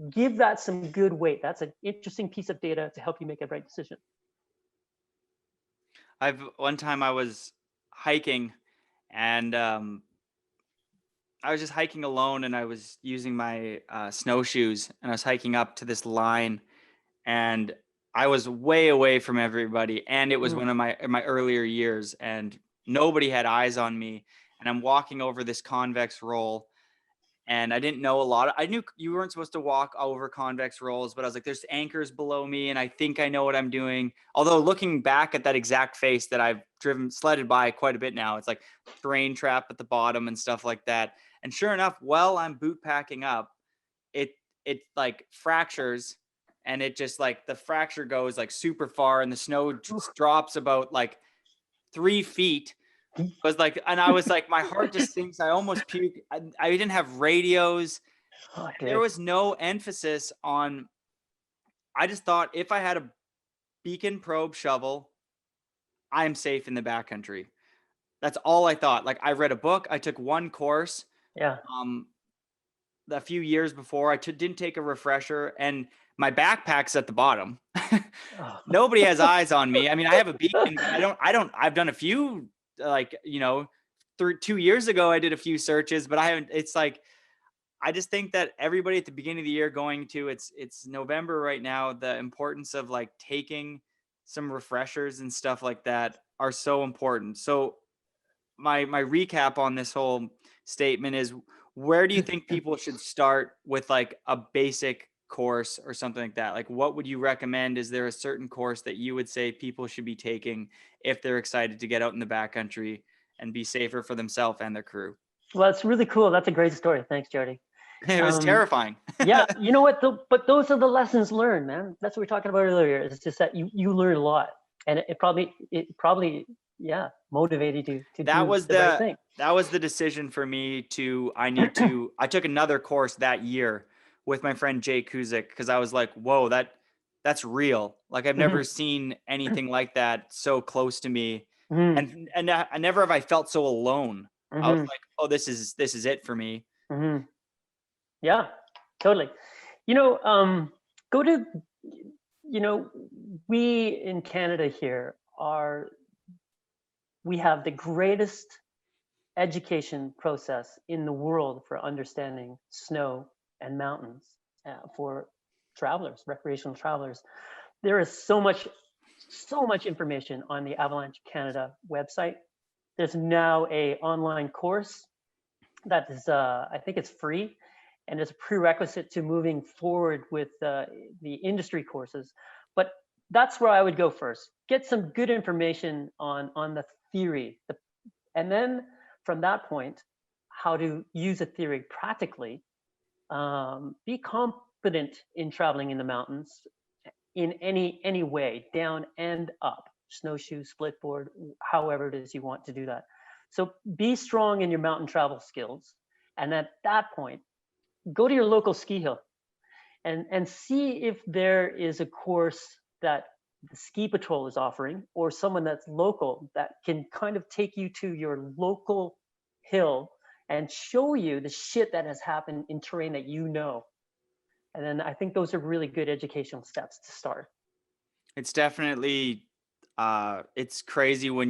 give that some good weight. That's an interesting piece of data to help you make a right decision. One time I was hiking, and I was just hiking alone, and I was using my snowshoes, and I was hiking up to this line, and I was way away from everybody, and it was one of my earlier years, and nobody had eyes on me, and I'm walking over this convex roll, and I didn't know a lot. I knew you weren't supposed to walk over convex rolls, but I was like, there's anchors below me, and I think I know what I'm doing. Although looking back at that exact face that I've sledded by quite a bit now, it's like terrain trap at the bottom and stuff like that. And sure enough, while I'm boot packing up, it like fractures, and it just like the fracture goes like super far, and the snow just drops about like 3 feet. Was like, and I was like, my heart just sinks. I almost puked. I didn't have radios. Oh, There dude. was no emphasis on. I just thought if I had a beacon probe shovel, I am safe in the backcountry. That's all I thought. Like I read a book. I took one course. Yeah. A few years before. Didn't take a refresher, and my backpack's at the bottom. Oh. Nobody has eyes on me. I mean, I have a beacon, but I've done a few, like, 2 years ago, I did a few searches, but I haven't, it's like, I just think that everybody at the beginning of the year it's November right now. The importance of like taking some refreshers and stuff like that are so important. So my recap on this whole statement is, where do you think people should start with like a basic course or something like that? Like, what would you recommend? Is there a certain course that you would say people should be taking if they're excited to get out in the backcountry and be safer for themselves and their crew? Well, it's really cool. That's a great story. Thanks, Jody. It was terrifying. Yeah, you know what? But those are the lessons learned, man. That's what we were talking about earlier. It's just that you learn a lot, and it probably yeah motivated you to That do was the right thing. that was the decision for me I took another course that year with my friend Jay Kuzik, because I was like, whoa, that's real. Like I've never seen anything like that so close to me. Mm-hmm. And I never have I felt so alone. I was Mm-hmm. like, oh, this is it for me. Mm-hmm. Yeah, totally. Go to, we in Canada here we have the greatest education process in the world for understanding snow and mountains for travelers, recreational travelers. There is so much information on the Avalanche Canada website. There's now a online course that is, I think it's free, and it's a prerequisite to moving forward with the industry courses. But that's where I would go first. Get some good information on the theory, and then from that point, how to use a theory practically. Be competent in traveling in the mountains in any way, down and up, snowshoe, splitboard, however it is you want to do that. So be strong in your mountain travel skills, and at that point, go to your local ski hill and see if there is a course that the ski patrol is offering, or someone that's local that can kind of take you to your local hill and show you the shit that has happened in terrain that you know. And then I think those are really good educational steps to start. It's definitely it's crazy when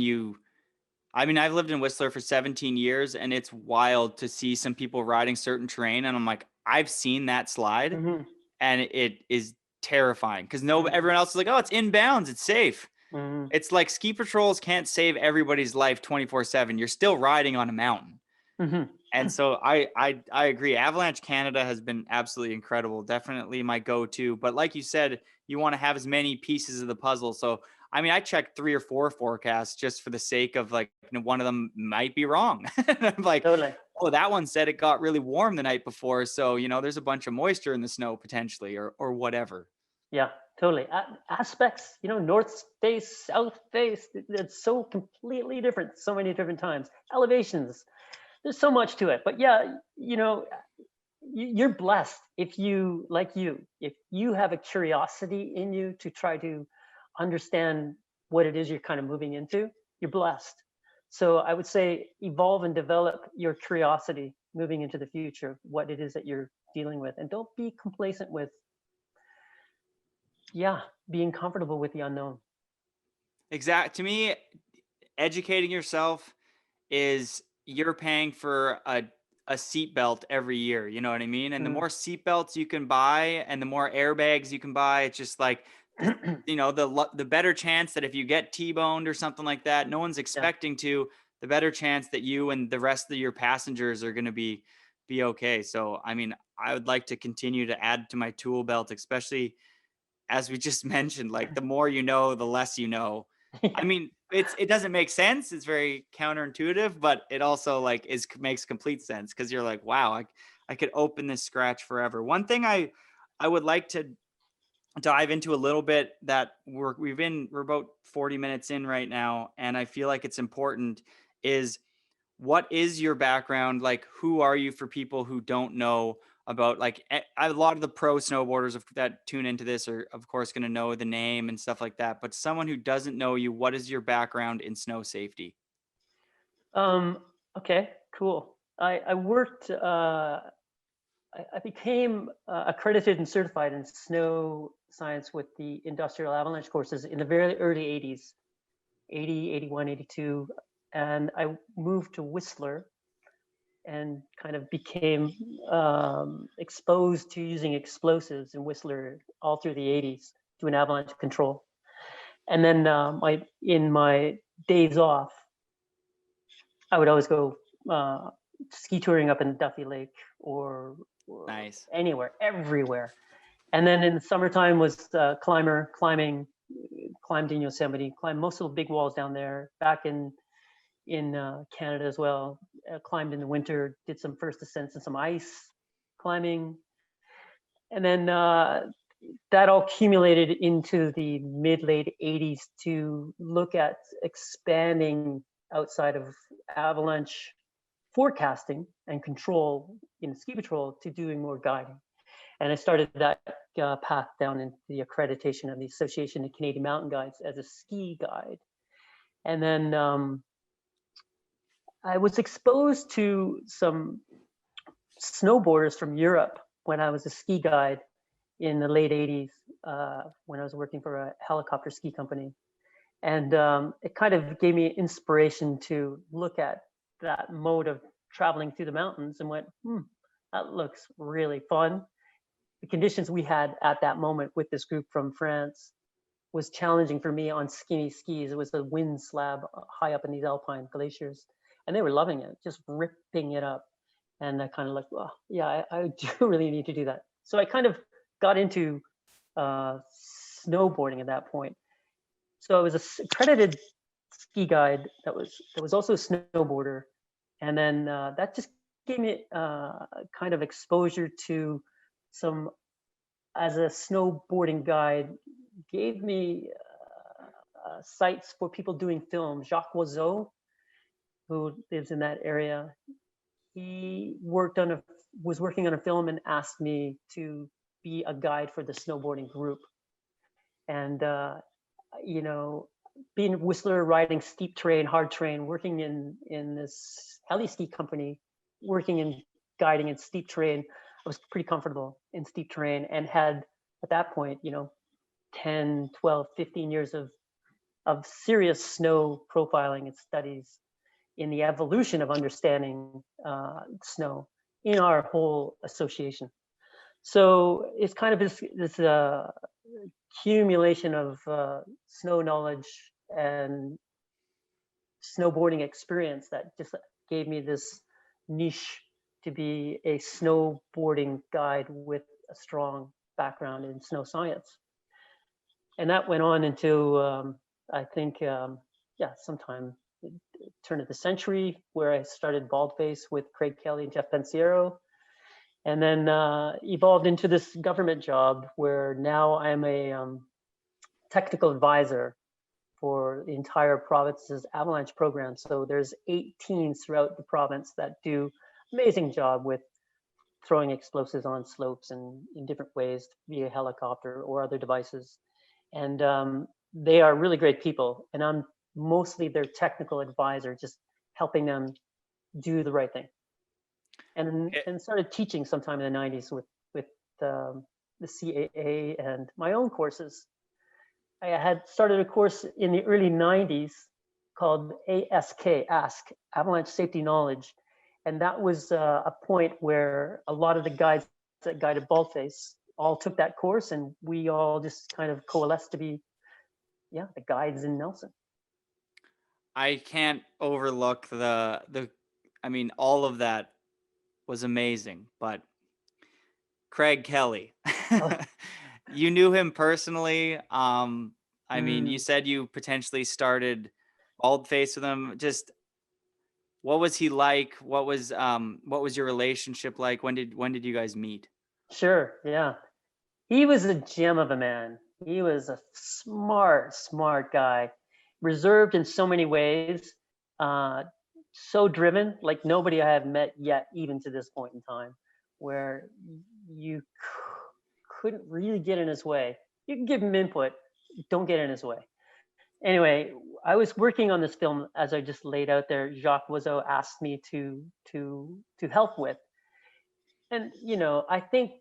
I mean, I've lived in Whistler for 17 years, and it's wild to see some people riding certain terrain, and I'm like, I've seen that slide, Mm-hmm. and it is terrifying because everyone else is like, oh, it's in bounds, it's safe. Mm-hmm. It's like ski patrols can't save everybody's life 24/7. You're still riding on a mountain. Mm-hmm. And so I agree. Avalanche Canada has been absolutely incredible. Definitely my go-to. But like you said, you want to have as many pieces of the puzzle. So I mean, I checked 3 or 4 forecasts just for the sake of like, one of them might be wrong. I'm like, Totally. oh, that one said it got really warm the night before. So, there's a bunch of moisture in the snow potentially, or whatever. Yeah, totally. Aspects, north face, south face, it's so completely different so many different times. Elevations, there's so much to it. But yeah, you're blessed if you have a curiosity in you to try to understand what it is you're kind of moving into. You're blessed. So I would say evolve and develop your curiosity moving into the future, what it is that you're dealing with, and don't be complacent with being comfortable with the unknown. To me, educating yourself is you're paying for a seatbelt every year. You know what I mean? And the more seatbelts you can buy and the more airbags you can buy, it's just like, the better chance that if you get T-boned or something like that, no one's expecting to, the better chance that you and the rest of your passengers are going to be okay. So, I mean, I would like to continue to add to my tool belt, especially as we just mentioned, like the more you know, the less you know. I mean, it doesn't make sense. It's very counterintuitive, but it also like makes complete sense because you're like, wow, I could open this scratch forever. One thing I would like to dive into a little bit that we're about 40 minutes in right now, and I feel like it's important, is what is your background? Like, who are you for people who don't know about, like, a lot of the pro snowboarders that tune into this are of course going to know the name and stuff like that, but someone who doesn't know you, what is your background in snow safety? Um, okay, cool. I worked, I became accredited and certified in snow science with the industrial avalanche courses in the very early 80s, 80, 81, 82. And I moved to Whistler and kind of became exposed to using explosives in Whistler all through the 80s doing avalanche control. And then in my days off, I would always go ski touring up in Duffy Lake or Nice. anywhere, everywhere. And then in the summertime was climbing, climbed in Yosemite, climbed most of the big walls down there. Back in Canada as well, climbed in the winter, did some first ascents and some ice climbing. And then that all accumulated into the mid-late 80s to look at expanding outside of avalanche forecasting and control in ski patrol to doing more guiding. And I started that path down into the accreditation of the Association of Canadian Mountain Guides as a ski guide. And then I was exposed to some snowboarders from Europe when I was a ski guide in the late 80s when I was working for a helicopter ski company. And it kind of gave me inspiration to look at that mode of traveling through the mountains and went, that looks really fun. The conditions we had at that moment with this group from France was challenging for me on skinny skis. It was a wind slab high up in these alpine glaciers, and they were loving it, just ripping it up. And I kind of like, well, yeah, I do really need to do that. So I kind of got into snowboarding at that point. So I was an accredited ski guide that was also a snowboarder, and then that just gave me kind of exposure to some, as a snowboarding guide, gave me sites for people doing film. Jacques Oiseau, who lives in that area, he was working on a film and asked me to be a guide for the snowboarding group. And you know, being in Whistler, riding steep terrain, hard terrain, working in this heli ski company, working in guiding in steep terrain, I was pretty comfortable in steep terrain and had at that point, 10, 12, 15 years of serious snow profiling and studies in the evolution of understanding snow in our whole association. So it's kind of this accumulation of snow knowledge and snowboarding experience that just gave me this niche to be a snowboarding guide with a strong background in snow science. And that went on into, I think, sometime turn of the century, where I started Baldface with Craig Kelly and Jeff Pensiero, and then evolved into this government job where now I'm a technical advisor for the entire province's avalanche program. So there's 8 teams throughout the province that do amazing job with throwing explosives on slopes and in different ways via helicopter or other devices. And they are really great people. And I'm mostly their technical advisor, just helping them do the right thing. And started teaching sometime in the 90s with the CAA and my own courses. I had started a course in the early 90s called ASK, Ask, Avalanche Safety Knowledge. And that was a point where a lot of the guides that guided Baldface all took that course, and we all just kind of coalesced to be, the guides in Nelson. I can't overlook I mean, all of that was amazing, but Craig Kelly, you knew him personally. I mean, you said you potentially started Baldface with him. Just what was he like? What was your relationship like? When did you guys meet? Sure, yeah. He was a gem of a man. He was a smart guy, reserved in so many ways, uh, so driven, like nobody I have met yet, even to this point in time, where you couldn't really get in his way. You can give him input, don't get in his way. Anyway, I was working on this film, as I just laid out there. Jacques Wiseau asked me to help with, and I think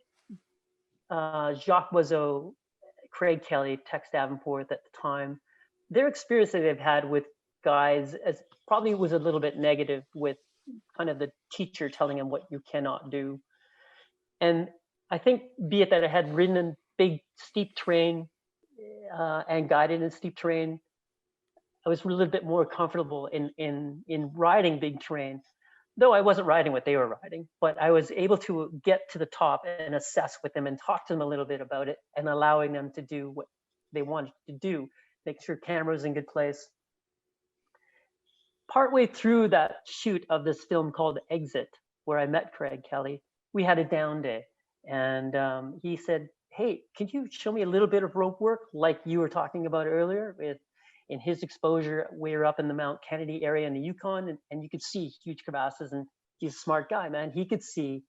Jacques Wiseau, Craig Kelly, Tex Davenport at the time, their experience that they've had with guys as probably was a little bit negative, with kind of the teacher telling them what you cannot do. And I think, be it that I had ridden in big steep terrain and guided in steep terrain, I was a little bit more comfortable in riding big terrain, though I wasn't riding what they were riding, but I was able to get to the top and assess with them and talk to them a little bit about it, and allowing them to do what they wanted to do, make sure camera was in good place. Partway through that shoot of this film called Exit, where I met Craig Kelly, we had a down day, and he said, "Hey, could you show me a little bit of rope work like you were talking about earlier?" In his exposure, we were up in the Mount Kennedy area in the Yukon, and you could see huge crevasses. And he's a smart guy, man. He could see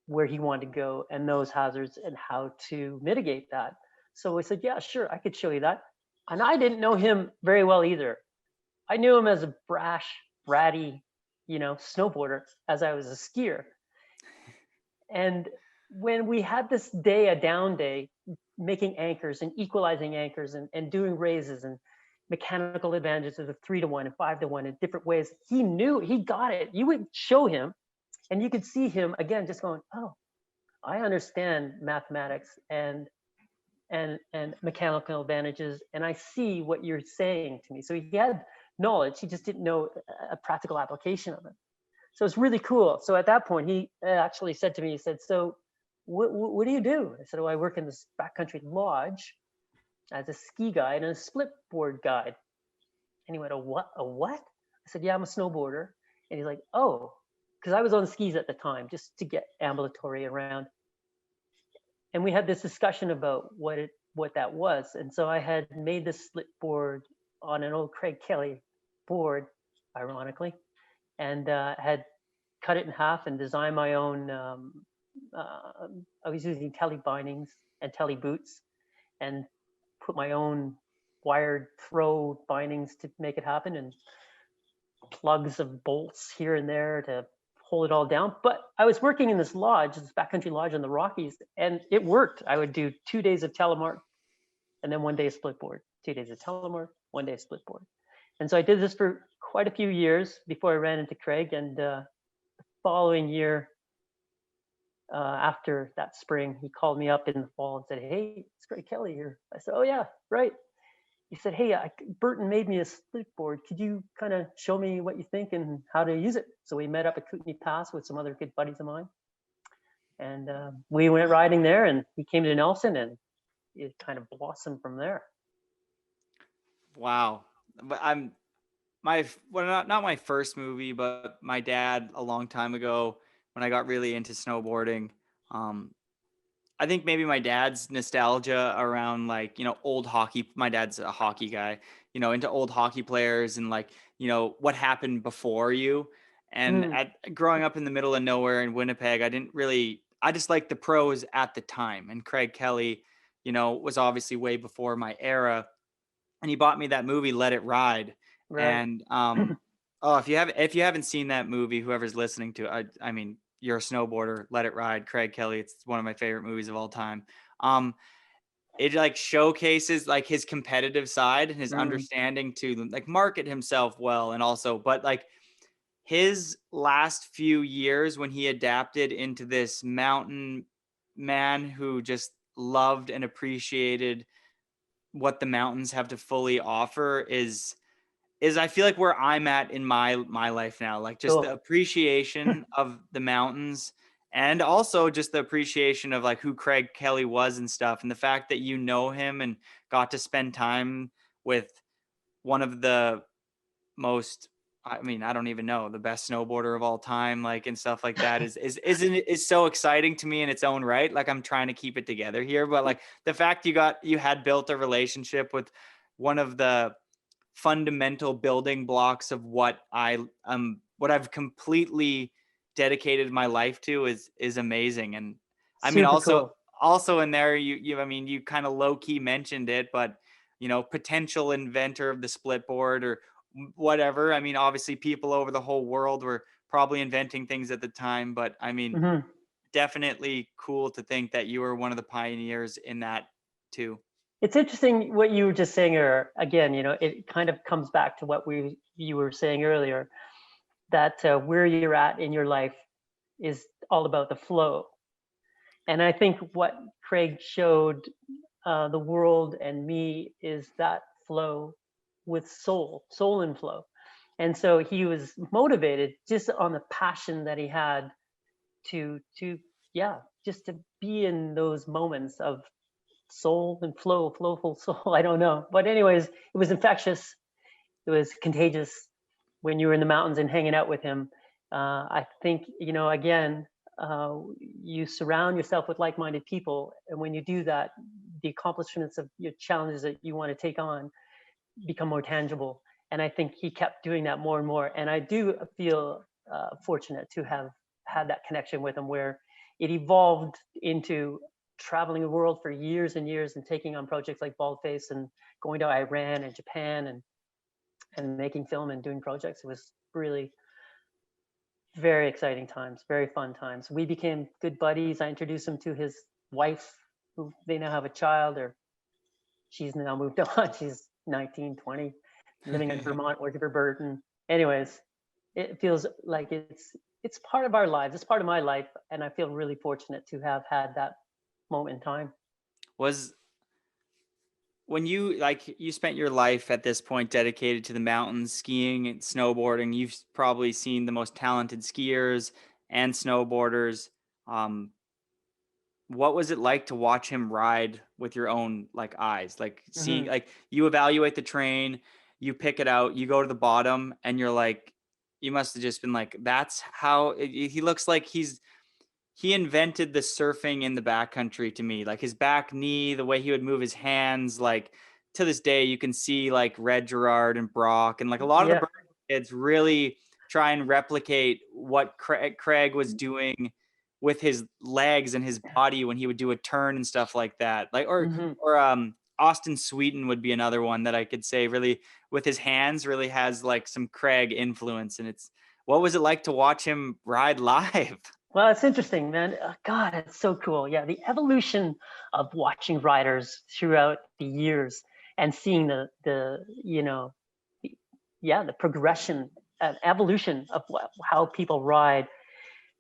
where he wanted to go and those hazards and how to mitigate that. So I said, "Yeah, sure, I could show you that." And I didn't know him very well either. I knew him as a brash, bratty, snowboarder, as I was a skier. And when we had this day, a down day, making anchors and equalizing anchors and doing raises and mechanical advantages of 3-to-1 and 5-to-1 in different ways, he knew, he got it. You would show him and you could see him again just going, "Oh, I understand mathematics and mechanical advantages, and I see what you're saying to me." So he had knowledge, he just didn't know a practical application of it. So it's really cool. So at that point, he actually said to me, he said, "So what do you do?" I said, "Oh, I work in this backcountry lodge as a ski guide and a split board guide." And he went, "A what? A what?" I said, "Yeah, I'm a snowboarder." And he's like, "Oh," because I was on skis at the time just to get ambulatory around. And we had this discussion about what that was. And so I had made this split board on an old Craig Kelly board, ironically, and had cut it in half and designed my own. I was using telly bindings and telly boots, and put my own wired throw bindings to make it happen, and plugs of bolts here and there to hold it all down. But I was working in this lodge, this backcountry lodge in the Rockies, and it worked. I would do 2 days of telemark and then 1 day split board, 2 days of telemark, 1 day split board. And so I did this for quite a few years before I ran into Craig. And the following year, after that spring, he called me up in the fall and said, "Hey, it's Craig Kelly here." I said, "Oh yeah, right." He said, "Hey, Burton made me a split board. Could you kind of show me what you think and how to use it?" So we met up at Kootenai Pass with some other good buddies of mine. And we went riding there, and he came to Nelson, and it kind of blossomed from there. Wow. But not my first movie, but my dad a long time ago when I got really into snowboarding. I think maybe my dad's nostalgia around old hockey. My dad's a hockey guy, into old hockey players and what happened before you. And growing up in the middle of nowhere in Winnipeg, I just liked the pros at the time. And Craig Kelly, was obviously way before my era. And he bought me that movie, Let It Ride. Right. And oh, if you haven't seen that movie, whoever's listening to it, I mean, you're a snowboarder. Let It Ride, Craig Kelly. It's one of my favorite movies of all time. It showcases his competitive side and his understanding to market himself well, and also, but his last few years when he adapted into this mountain man who just loved and appreciated what the mountains have to fully offer is I feel like where I'm at in my life now, Cool. The appreciation of the mountains, and also just the appreciation of who Craig Kelly was and stuff. And the fact that him and got to spend time with one of the most, I mean, I don't even know, the best snowboarder of all time, like, and stuff like that is so exciting to me in its own right. Like, I'm trying to keep it together here, but like the fact you had built a relationship with one of the fundamental building blocks of what I've completely dedicated my life to is amazing. And I mean, Super cool. also in there, I mean, you kind of low key mentioned it, but potential inventor of the split board or whatever. I mean, obviously people over the whole world were probably inventing things at the time, but I mean, Hmm. definitely cool to think that you were one of the pioneers in that too. It's interesting what you were just saying, or again, it kind of comes back to what you were saying earlier, that where you're at in your life is all about the flow. And I think what Craig showed the world and me is that flow with soul and flow. And so he was motivated just on the passion that he had yeah, just to be in those moments of soul and flowful soul. I don't know. But anyways, it was infectious. It was contagious when you were in the mountains and hanging out with him. I think, again, you surround yourself with like-minded people. And when you do that, the accomplishments of your challenges that you want to take on become more tangible. And I think he kept doing that more and more. And I do feel fortunate to have had that connection with him where it evolved into traveling the world for years and years and taking on projects like Baldface and going to Iran and Japan and making film and doing projects. It was really very exciting times, very fun times. We became good buddies. I introduced him to his wife, who they now have a child, or she's now moved on. She's 19, 20, living in Vermont, working for Burton. Anyways, it feels like it's part of our lives. It's part of my life, and I feel really fortunate to have had that moment in time. Was when you spent your life at this point dedicated to the mountains, skiing and snowboarding, you've probably seen the most talented skiers and snowboarders. Um, what was it like to watch him ride with your own like eyes? Like seeing, Mm-hmm. like, you evaluate the train, you pick it out, you go to the bottom, and you're like, you must have just been like, that's how he looks like he invented the surfing in the backcountry to me. Like his back knee, the way he would move his hands, like to this day, you can see like Red Gerard and Brock and like a lot of the Yeah. Burton kids really try and replicate what Craig was doing with his legs and his body when he would do a turn and stuff like that. Like, Mm-hmm. or Austin Sweeten would be another one that I could say really with his hands really has like some Craig influence. And what was it like to watch him ride live? Well, it's interesting, man. God, it's so cool. Yeah, the evolution of watching riders throughout the years and seeing the progression and evolution of how people ride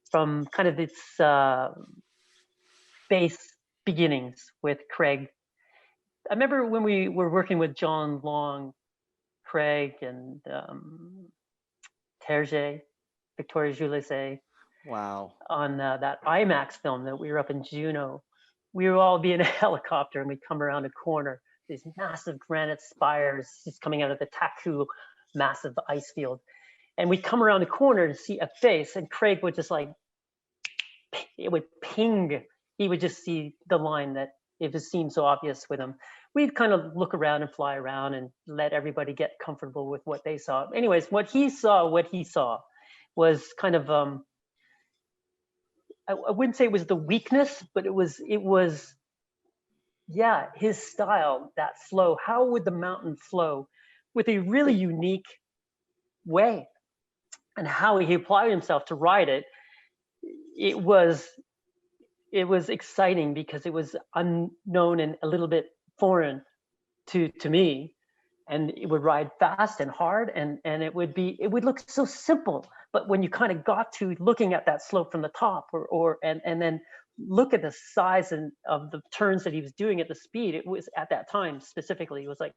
from kind of its base beginnings with Craig. I remember when we were working with John Long, Craig, and Terje, Victoria Jules Wow. on that IMAX film that we were up in Juneau. We would all be in a helicopter and we'd come around a corner, these massive granite spires just coming out of the Taku massive ice field. And we'd come around the corner and see a face, and Craig would just like, it would ping. He would just see the line that it just seemed so obvious with him. We'd kind of look around and fly around and let everybody get comfortable with what they saw. Anyways, what he saw was kind of, I wouldn't say it was the weakness, but it was, yeah, his style, that flow. How would the mountain flow with a really unique way? And how he applied himself to ride it, it was exciting because it was unknown and a little bit foreign to me. And it would ride fast and hard, and it would look so simple, but when you kind of got to looking at that slope from the top, and then look at the size of the turns that he was doing at the speed, it was at that time specifically, it was like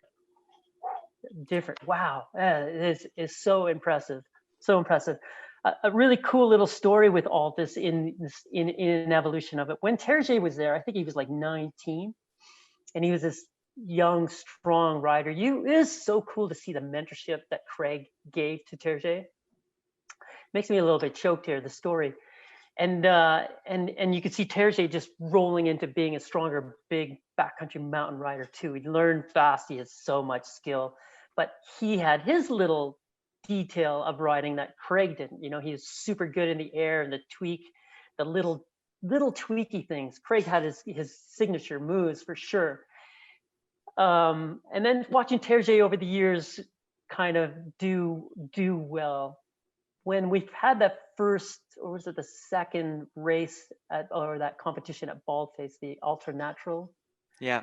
different. Wow, it is so impressive, so impressive. A really cool little story with all this in an evolution of it. When Terje was there, I think he was like 19, and he was this young, strong rider. It is so cool to see the mentorship that Craig gave to Terje. Makes me a little bit choked here, the story. And you could see Terje just rolling into being a stronger, big backcountry mountain rider too. He learned fast. He has so much skill, but he had his little detail of riding that Craig didn't. He was super good in the air and the little tweaky things. Craig had his signature moves for sure. And then watching Terje over the years kind of do well. When we've had that first, or was it the second race or that competition at Baldface, the Ultra Natural? Yeah.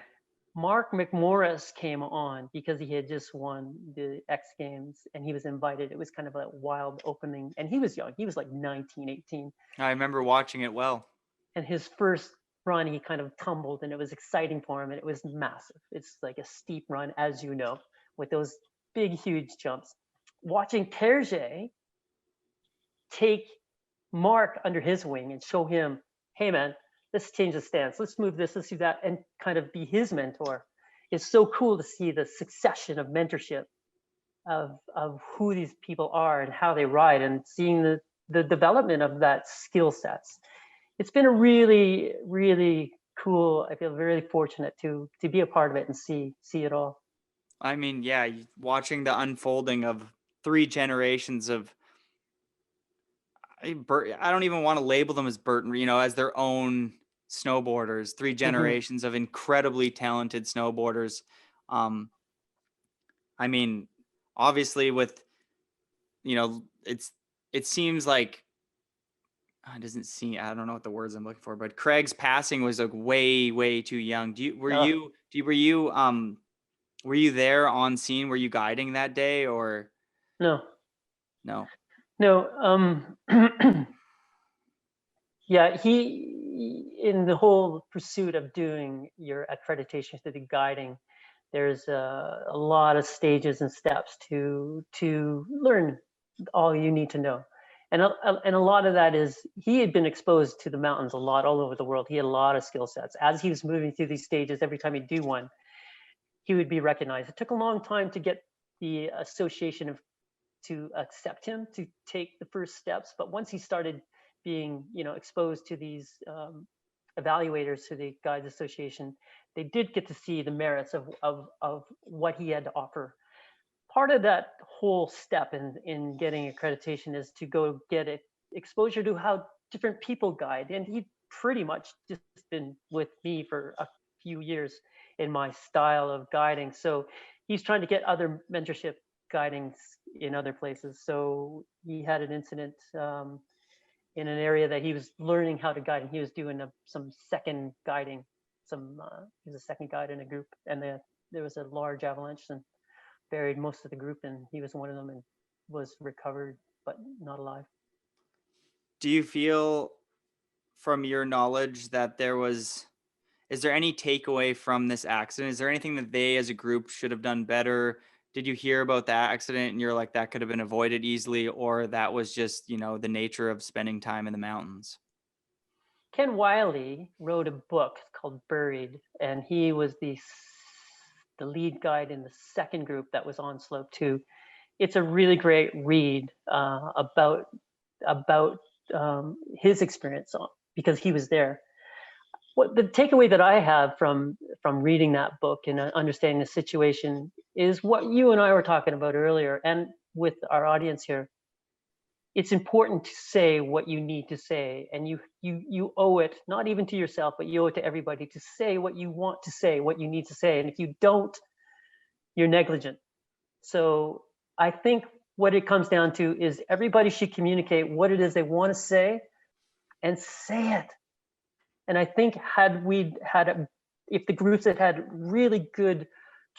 Mark Mcmorris came on because he had just won the X Games and he was invited. It was kind of a wild opening, and he was young. He was like 19, 18. I remember watching it well. And his first run, he kind of tumbled, and it was exciting for him, and it was massive. It's like a steep run, as you know, with those big, huge jumps. Watching Terje take Mark under his wing and show him, hey man, let's change the stance, let's move this, let's do that, and kind of be his mentor. It's so cool to see the succession of mentorship of who these people are and how they ride, and seeing the development of that skill sets. It's been a really, really cool. I feel very fortunate to be a part of it and see it all. I mean, yeah, watching the unfolding of 3 generations of, I don't even want to label them as Burton, as their own snowboarders, 3 generations of incredibly talented snowboarders. I mean, obviously with, it seems like, it doesn't seem, I don't know what the words I'm looking for, but Craig's passing was like way, way too young. Were you there on scene? Were you guiding that day or? No. No. Yeah, he, in the whole pursuit of doing your accreditation to the guiding, there's a lot of stages and steps to learn all you need to know. And a lot of that is, he had been exposed to the mountains a lot all over the world. He had a lot of skill sets. As he was moving through these stages, every time he'd do one, he would be recognized. It took a long time to get the association to accept him to take the first steps. But once he started being, exposed to these evaluators, to the Guides Association, they did get to see the merits of what he had to offer. Part of that whole step in getting accreditation is to go get exposure to how different people guide. And he pretty much just been with me for a few years in my style of guiding. So he's trying to get other mentorship guiding in other places. So he had an incident in an area that he was learning how to guide, and he was doing some second guiding. He was a second guide in a group, and there was a large avalanche and buried most of the group, and he was one of them and was recovered but not alive. Do you feel, from your knowledge, that is there any takeaway from this accident? Is there anything that they as a group should have done better? Did you hear about that accident and you're like, that could have been avoided easily, or that was just, the nature of spending time in the mountains? Ken Wiley wrote a book called Buried, and he was the lead guide in the second group that was on Slope 2. It's a really great read about his experience because he was there. What the takeaway that I have from reading that book and understanding the situation is what you and I were talking about earlier, and with our audience here. It's important to say what you need to say, and you owe it, not even to yourself, but you owe it to everybody to say what you want to say, what you need to say. And if you don't, you're negligent. So I think what it comes down to is everybody should communicate what it is they want to say and say it. And I think if the groups had really good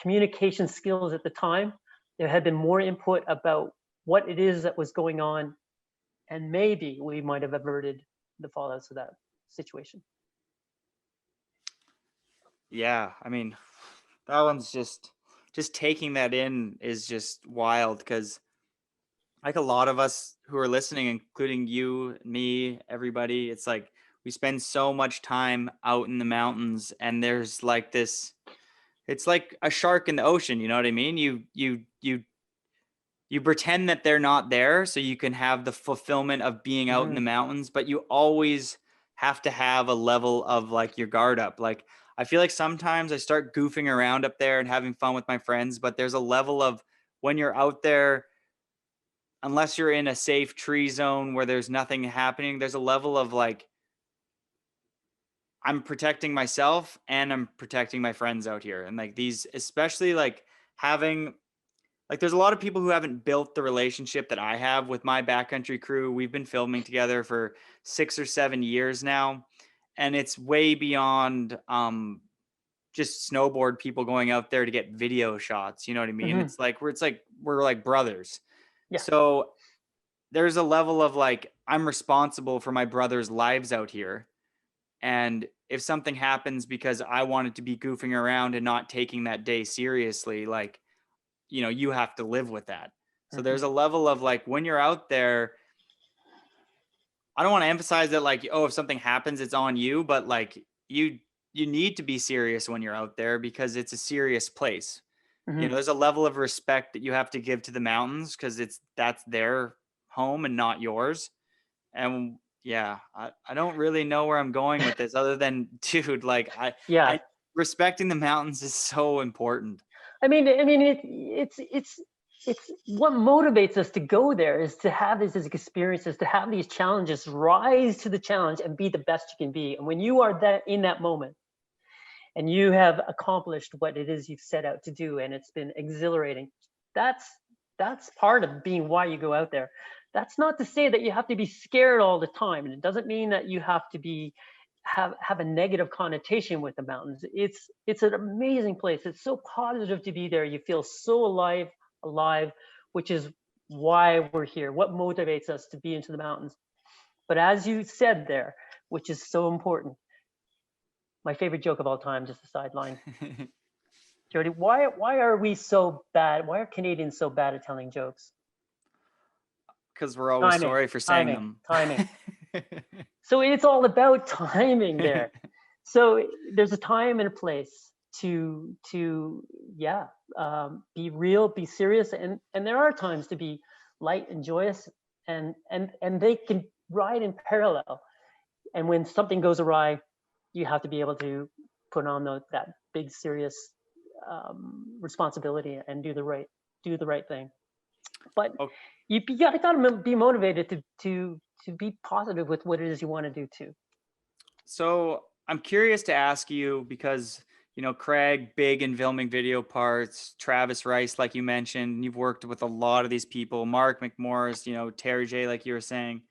communication skills at the time, there had been more input about what it is that was going on, and maybe we might have averted the fallouts of that situation. Yeah, I mean, that one's just taking that in is just wild, because like a lot of us who are listening, including you, me, everybody, it's like we spend so much time out in the mountains, and there's like this it's like a shark in the ocean. You know what I mean? You pretend that they're not there so you can have the fulfillment of being out in the mountains, but you always have to have a level of like your guard up. Like I feel like sometimes I start goofing around up there and having fun with my friends, but there's a level of when you're out there, unless you're in a safe tree zone where there's nothing happening, there's a level of like, I'm protecting myself and I'm protecting my friends out here. And like these, especially like having, like there's a lot of people who haven't built the relationship that I have with my backcountry crew. We've been filming together for 6 or 7 years now. And it's way beyond just snowboard people going out there to get video shots. You know what I mean? It's like we're like brothers. Yeah. So there's a level of like, I'm responsible for my brother's lives out here. And if something happens because I wanted to be goofing around and not taking that day seriously, like, you know, you have to live with that. So there's a level of like, when you're out there, I don't want to emphasize that like, oh, if something happens, it's on you, but like you need to be serious when you're out there because it's a serious place. You know, there's a level of respect that you have to give to the mountains because that's their home and not yours. And yeah, I don't really know where I'm going with this other than, dude, like Yeah. respecting the mountains is so important. I mean, it's what motivates us to go there is to have these experiences, to have these challenges, rise to the challenge and be the best you can be. And when you are that in that moment and you have accomplished what it is you've set out to do and it's been exhilarating, that's part of being why you go out there. That's not to say that you have to be scared all the time. And it doesn't mean that you have to have a negative connotation with the mountains. It's an amazing place. It's so positive to be there. You feel so alive, which is why we're here. What motivates us to be into the mountains. But as you said there, which is so important, my favorite joke of all time, just a sideline. Jody, why are we so bad? Why are Canadians so bad at telling jokes? Because we're always sorry for saying them. Timing. So it's all about timing there. So there's a time and a place to be real, be serious, and there are times to be light and joyous, and they can ride in parallel. And when something goes awry, you have to be able to put on that big serious responsibility and do the right thing. But you gotta be motivated to be positive with what it is you want to do too. So I'm curious to ask you because, you know, Craig, big in filming video parts, Travis Rice, like you mentioned, you've worked with a lot of these people, Mark Mcmorris, you know, Terry J, like you were saying.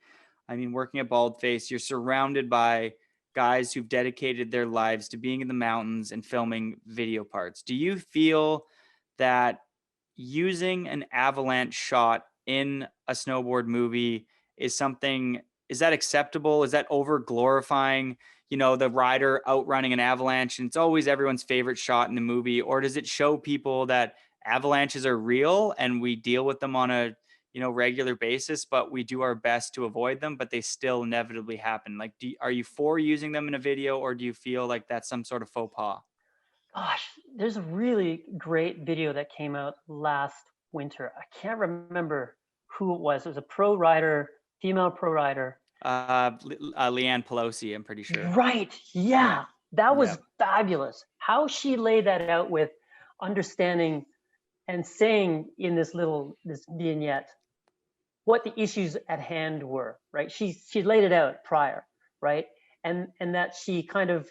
I mean, working at Baldface, you're surrounded by guys who've dedicated their lives to being in the mountains and filming video parts. Do you feel that using an avalanche shot in a snowboard movie is that acceptable? Is that over glorifying, you know, the rider outrunning an avalanche and it's always everyone's favorite shot in the movie? Or does it show people that avalanches are real and we deal with them on a, you know, regular basis, but we do our best to avoid them, but they still inevitably happen? Like, are you for using them in a video, or do you feel like that's some sort of faux pas? Gosh, there's a really great video that came out last winter. I can't remember who it was. It was a pro rider, female pro rider. Leanne Pelosi, I'm pretty sure. Right. Yeah. That was fabulous. How she laid that out with understanding and saying in this vignette what the issues at hand were, right? She laid it out prior, right? And that she kind of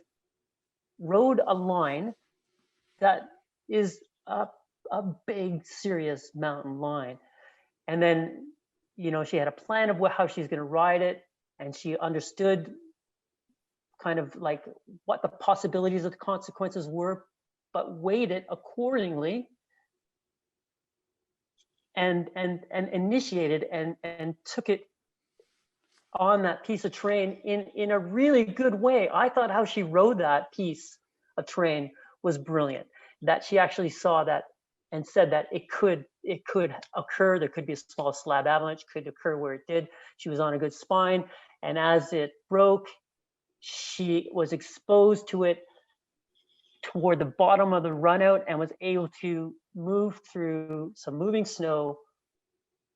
rode a line that is a big, serious mountain line. And then, you know, she had a plan of how she's going to ride it. And she understood kind of like what the possibilities of the consequences were, but weighed it accordingly and initiated and took it on that piece of terrain in a really good way. I thought how she rode that piece of terrain was brilliant, that she actually saw that and said that it could occur. There could be a small slab avalanche, could occur where it did. She was on a good spine. And as it broke, she was exposed to it toward the bottom of the run out and was able to move through some moving snow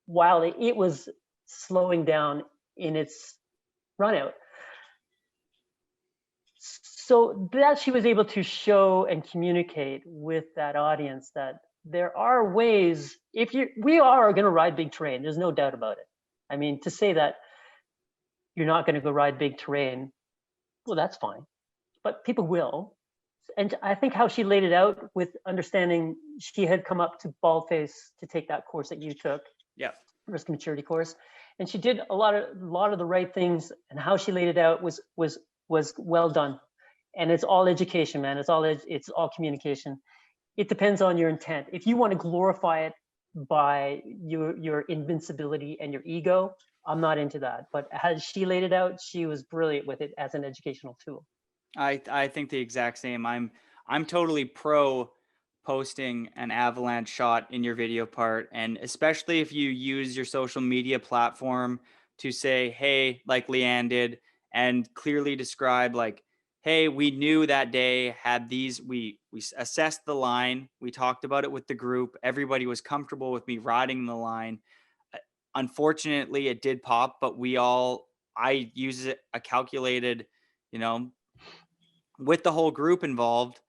while it was slowing down in its run out. So that she was able to show and communicate with that audience that there are ways, we are going to ride big terrain. There's no doubt about it. I mean, to say that you're not going to go ride big terrain, well, that's fine, but people will. And I think how she laid it out with understanding, she had come up to Baldface to take that course that you took, risk and maturity course, and she did a lot of the right things, and how she laid it out was well done. And it's all education, man. It's all communication. It depends on your intent. If you want to glorify it by your invincibility and your ego, I'm not into that. But as she laid it out, she was brilliant with it as an educational tool. I think the exact same. I'm totally pro posting an avalanche shot in your video part, and especially if you use your social media platform to say, hey, like Leanne did, and clearly describe like, hey, we knew that day had these, we assessed the line, we talked about it with the group, everybody was comfortable with me riding the line. Unfortunately, it did pop, but I use a calculated, with the whole group involved,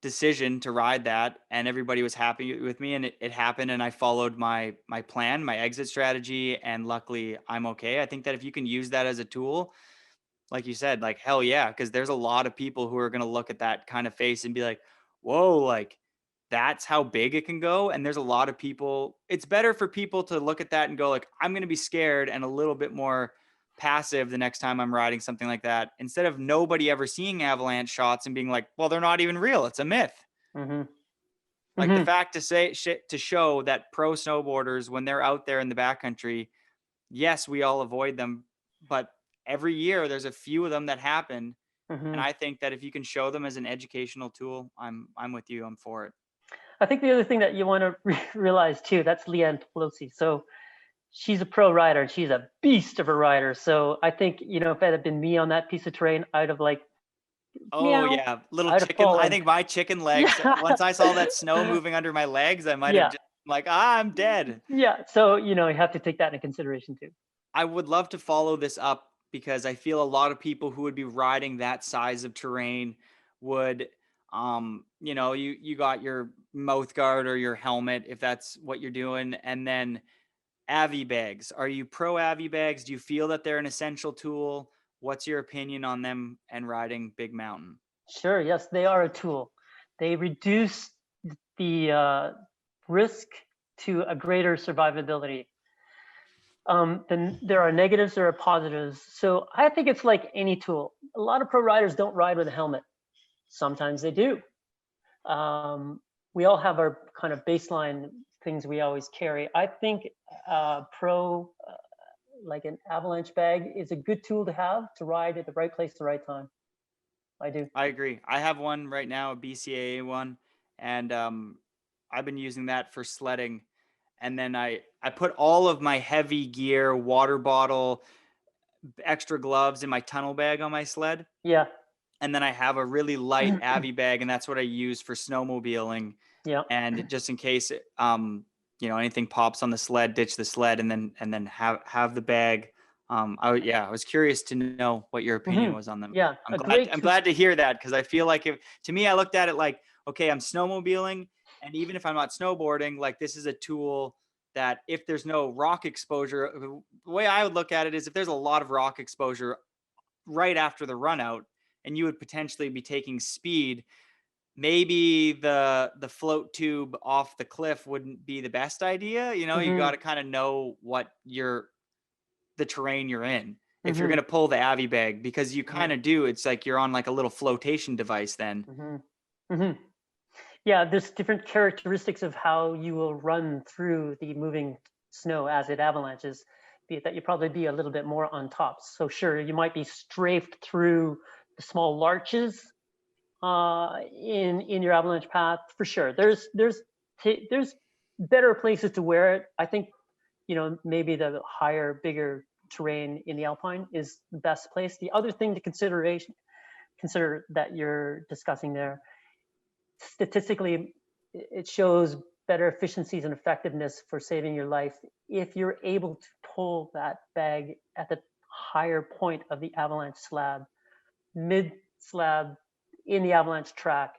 decision to ride that, and everybody was happy with me, and it happened, and I followed my plan, my exit strategy, and luckily I'm okay. I think that if you can use that as a tool, like you said, like, hell yeah, because there's a lot of people who are going to look at that kind of face and be like, whoa, like that's how big it can go. And there's a lot of people, it's better for people to look at that and go like, I'm going to be scared and a little bit more passive the next time I'm riding something like that, instead of nobody ever seeing avalanche shots and being like, well, they're not even real, it's a myth. Like the fact to show that pro snowboarders, when they're out there in the backcountry, yes, we all avoid them, but every year there's a few of them that happen. And I think that if you can show them as an educational tool, I'm with you, I'm for it. I think the other thing that you want to realize too, that's Leanne Pelosi. So she's a pro rider and she's a beast of a rider. So I think, if it had been me on that piece of terrain, I'd have like, oh yeah, little chicken. I think my chicken legs, once I saw that snow moving under my legs, I might have just like, I'm dead. Yeah. So, you have to take that into consideration too. I would love to follow this up, because I feel a lot of people who would be riding that size of terrain would, you got your mouth guard or your helmet, if that's what you're doing. And then Avi bags. Are you pro Avi bags? Do you feel that they're an essential tool? What's your opinion on them and riding big mountain? Sure. Yes, they are a tool. They reduce the risk to a greater survivability. Then there are negatives, there are positives. So I think it's like any tool. A lot of pro riders don't ride with a helmet. Sometimes they do. We all have our kind of baseline things we always carry. I think like an avalanche bag is a good tool to have to ride at the right place at the right time. I do. I agree. I have one right now, a BCAA one, and I've been using that for sledding. And then I put all of my heavy gear, water bottle, extra gloves in my tunnel bag on my sled. Yeah. And then I have a really light Avi bag, and that's what I use for snowmobiling. Yeah. And just in case, anything pops on the sled, ditch the sled, and then have the bag. I was curious to know what your opinion was on them. Yeah. I'm glad to hear that, because I feel like to me, I looked at it like, okay, I'm snowmobiling. And even if I'm not snowboarding, like this is a tool that if there's no rock exposure, the way I would look at it is if there's a lot of rock exposure right after the run out and you would potentially be taking speed, maybe the float tube off the cliff wouldn't be the best idea. You got to kind of know what the terrain you're in. If you're going to pull the Avi bag, because you kind of do, it's like you're on like a little flotation device then. Yeah, there's different characteristics of how you will run through the moving snow as it avalanches, be it that you probably be a little bit more on top. So sure, you might be strafed through the small larches in your avalanche path, for sure. There's better places to wear it. I think, maybe the higher, bigger terrain in the Alpine is the best place. The other thing to consider that you're discussing there statistically, it shows better efficiencies and effectiveness for saving your life if you're able to pull that bag at the higher point of the avalanche slab. Mid slab in the avalanche track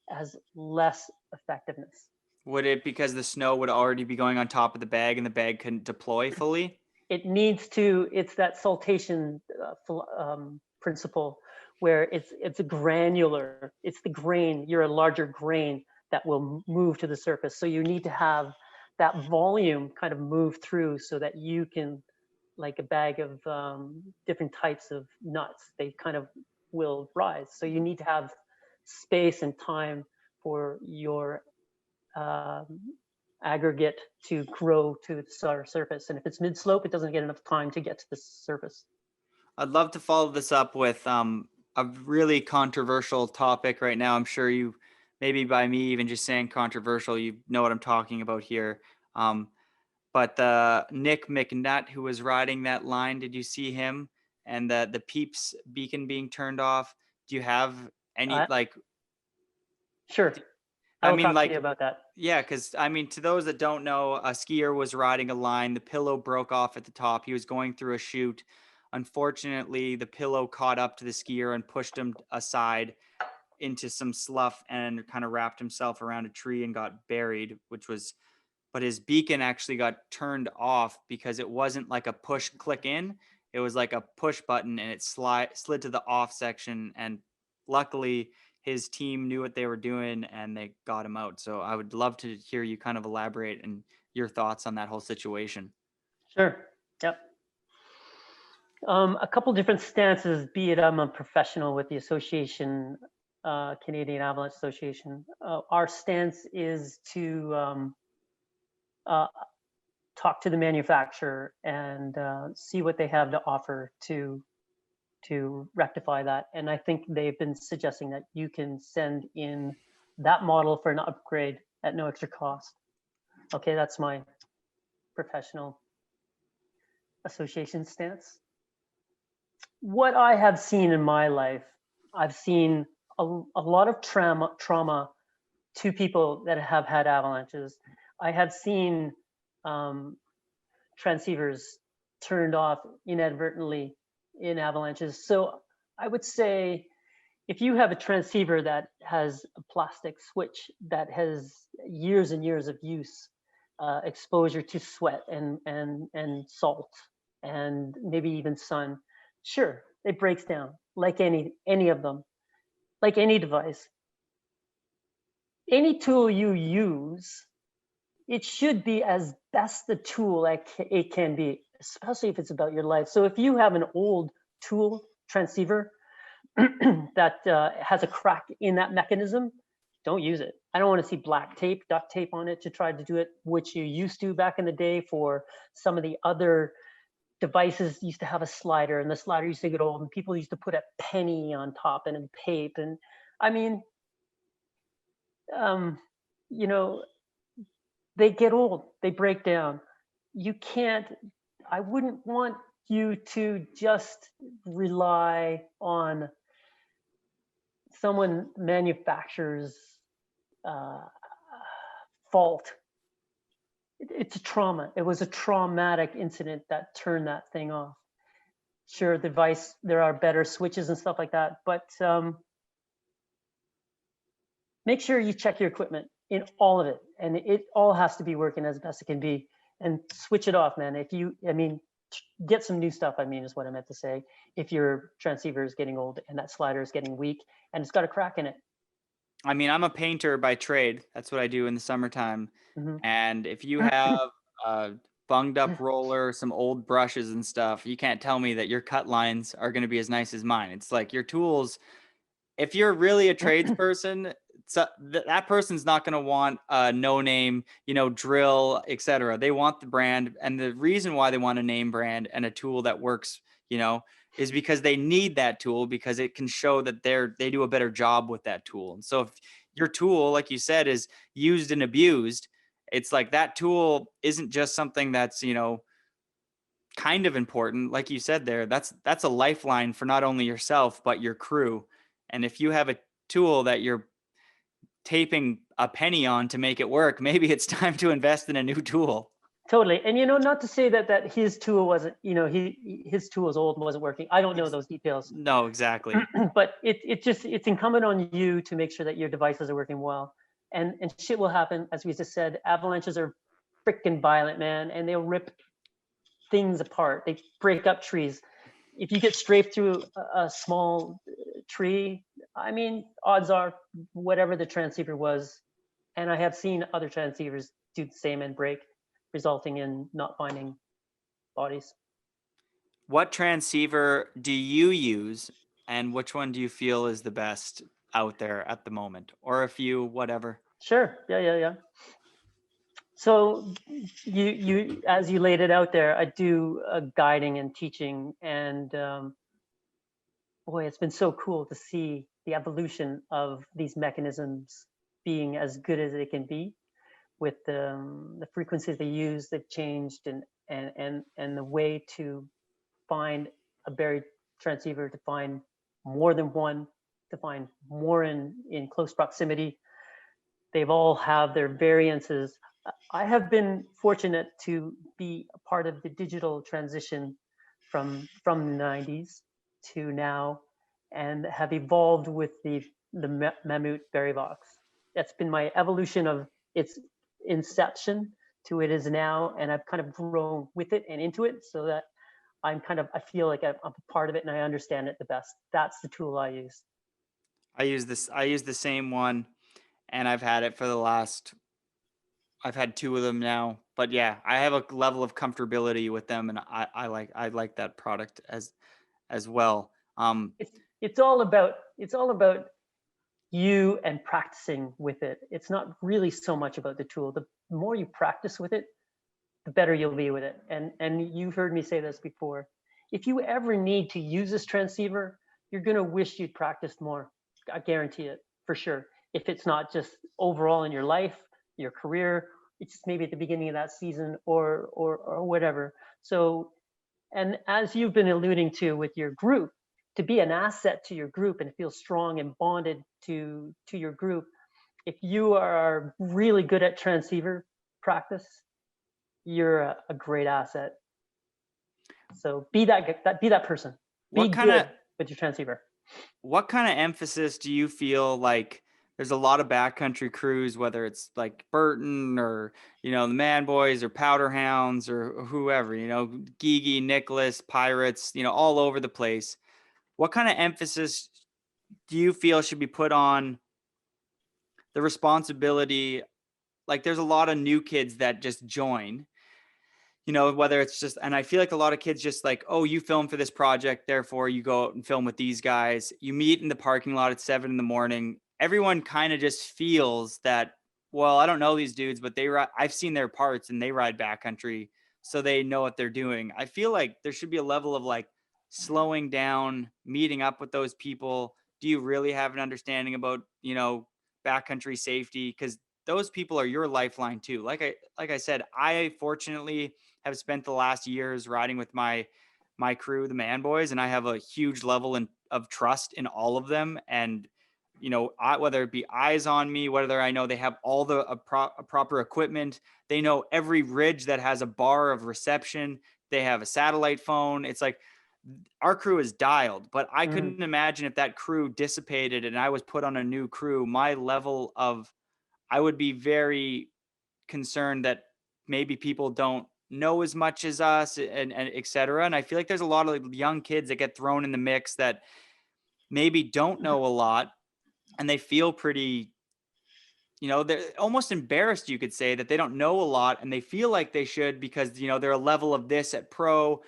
has less effectiveness. Would it, because the snow would already be going on top of the bag and the bag couldn't deploy fully? It needs to, it's that saltation principle where it's a granular, it's the grain, you're a larger grain that will move to the surface. So you need to have that volume kind of move through so that you can, like a bag of different types of nuts, they kind of will rise. So you need to have space and time for your aggregate to grow to the surface. And if it's mid-slope, it doesn't get enough time to get to the surface. I'd love to follow this up with a really controversial topic right now. I'm sure you, maybe by me even just saying controversial, you know what I'm talking about here. But Nick McNutt, who was riding that line, did you see him? And the Peeps beacon being turned off. Do you have any Sure. I will talk to you about that. Yeah, because I mean, to those that don't know, a skier was riding a line. The pillow broke off at the top. He was going through a chute. Unfortunately, the pillow caught up to the skier and pushed him aside into some slough and kind of wrapped himself around a tree and got buried, but his beacon actually got turned off because it wasn't like a push click in. It was like a push button and it slid to the off section. And luckily, his team knew what they were doing and they got him out. So I would love to hear you kind of elaborate and your thoughts on that whole situation. Sure. Yep. A couple different stances, be it I'm a professional with the association, Canadian Avalanche Association. Our stance is to talk to the manufacturer and see what they have to offer to rectify that. And I think they've been suggesting that you can send in that model for an upgrade at no extra cost. Okay, that's my professional association stance. What I have seen in my life, I've seen a lot of trauma to people that have had avalanches. I have seen transceivers turned off inadvertently in avalanches. So I would say if you have a transceiver that has a plastic switch that has years and years of use, exposure to sweat and salt and maybe even sun, sure, it breaks down like any of them, like any device. Any tool you use, it should be as best the tool it can be, especially if it's about your life. So if you have an old tool transceiver that has a crack in that mechanism, don't use it. I don't want to see black tape, duct tape on it to try to do it, which you used to back in the day for some of the other devices used to have a slider, and the slider used to get old, and people used to put a penny on top and a tape. And I mean, you know, they get old, they break down. You can't, I wouldn't want you to just rely on someone manufacturer's fault. It's a trauma. It was a traumatic incident that turned that thing off. Sure, the device, there are better switches and stuff like that, but make sure you check your equipment in all of it, and it all has to be working as best it can be. And switch it off, man. If you, I mean, get some new stuff, I mean, is what I meant to say. If your transceiver is getting old and that slider is getting weak and it's got a crack in it. I mean, I'm a painter by trade. That's what I do in the summertime. Mm-hmm. And if you have a bunged up roller, some old brushes and stuff, you can't tell me that your cut lines are going to be as nice as mine. It's like your tools, if you're really a tradesperson, so that person's not going to want a no-name, you know, drill, etc. They want the brand, and the reason why they want a name brand and a tool that works, you know, is because they need that tool because it can show that they do a better job with that tool. And so if your tool, like you said, is used and abused, it's like that tool isn't just something that's, you know, kind of important. Like you said there, that's a lifeline for not only yourself but your crew. And if you have a tool that you're taping a penny on to make it work. Maybe it's time to invest in a new tool. Totally. And, not to say that his tool wasn't, his tool was old and wasn't working. I don't know those details. No, exactly. But it's incumbent on you to make sure that your devices are working well. And shit will happen. As we just said, avalanches are freaking violent, man. And they'll rip things apart. They break up trees. If you get strafed through a small tree, I mean, odds are whatever the transceiver was, and I have seen other transceivers do the same and break, resulting in not finding bodies. What transceiver do you use, and which one do you feel is the best out there at the moment, or a few, whatever? Sure. Yeah. So you as you laid it out there, I do guiding and teaching, and boy, it's been so cool to see the evolution of these mechanisms being as good as they can be. With the frequencies they use, they've changed, and the way to find a buried transceiver, to find more than one, to find more in close proximity. They've all have their variances. I have been fortunate to be a part of the digital transition from the 90s to now, and have evolved with the Mammut Berry Box. That's been my evolution of its inception to it is now, and I've kind of grown with it and into it, so that I feel like I'm a part of it and I understand it the best. That's the tool I use. I use the same one, and I've had it for I've had two of them now, but yeah, I have a level of comfortability with them, and I like that product as well. It's all about you and practicing with it. It's not really so much about the tool. The more you practice with it, the better you'll be with it. And you've heard me say this before. If you ever need to use this transceiver, you're gonna wish you'd practiced more. I guarantee it, for sure. If it's not just overall in your life, your career, it's just maybe at the beginning of that season or whatever. So, and as you've been alluding to with your group, to be an asset to your group and feel strong and bonded to your group, if you are really good at transceiver practice, you're a great asset. So be that person. Be good with your transceiver. What kind of emphasis do you feel like? There's a lot of backcountry crews, whether it's like Burton or, the Man Boys or Powder Hounds or whoever, Gigi, Nicholas, Pirates, all over the place. What kind of emphasis do you feel should be put on the responsibility? Like, there's a lot of new kids that just join, whether it's just, and I feel like a lot of kids just like, oh, you film for this project, therefore you go out and film with these guys. You meet in the parking lot at 7 a.m. Everyone kind of just feels that, well, I don't know these dudes, but I've seen their parts and they ride backcountry, so they know what they're doing. I feel like there should be a level of like slowing down, meeting up with those people. Do you really have an understanding about, backcountry safety? Because those people are your lifeline too. Like I said, I fortunately have spent the last years riding with my crew, the Man Boys, and I have a huge level of trust in all of them. And whether it be eyes on me, whether I know they have all the proper equipment, they know every ridge that has a bar of reception, they have a satellite phone. It's like our crew is dialed, but I couldn't imagine if that crew dissipated and I was put on a new crew, I would be very concerned that maybe people don't know as much as us and et cetera. And I feel like there's a lot of young kids that get thrown in the mix that maybe don't know a lot, and they feel pretty, they're almost embarrassed, you could say, that they don't know a lot, and they feel like they should because, they're a level of this at pro,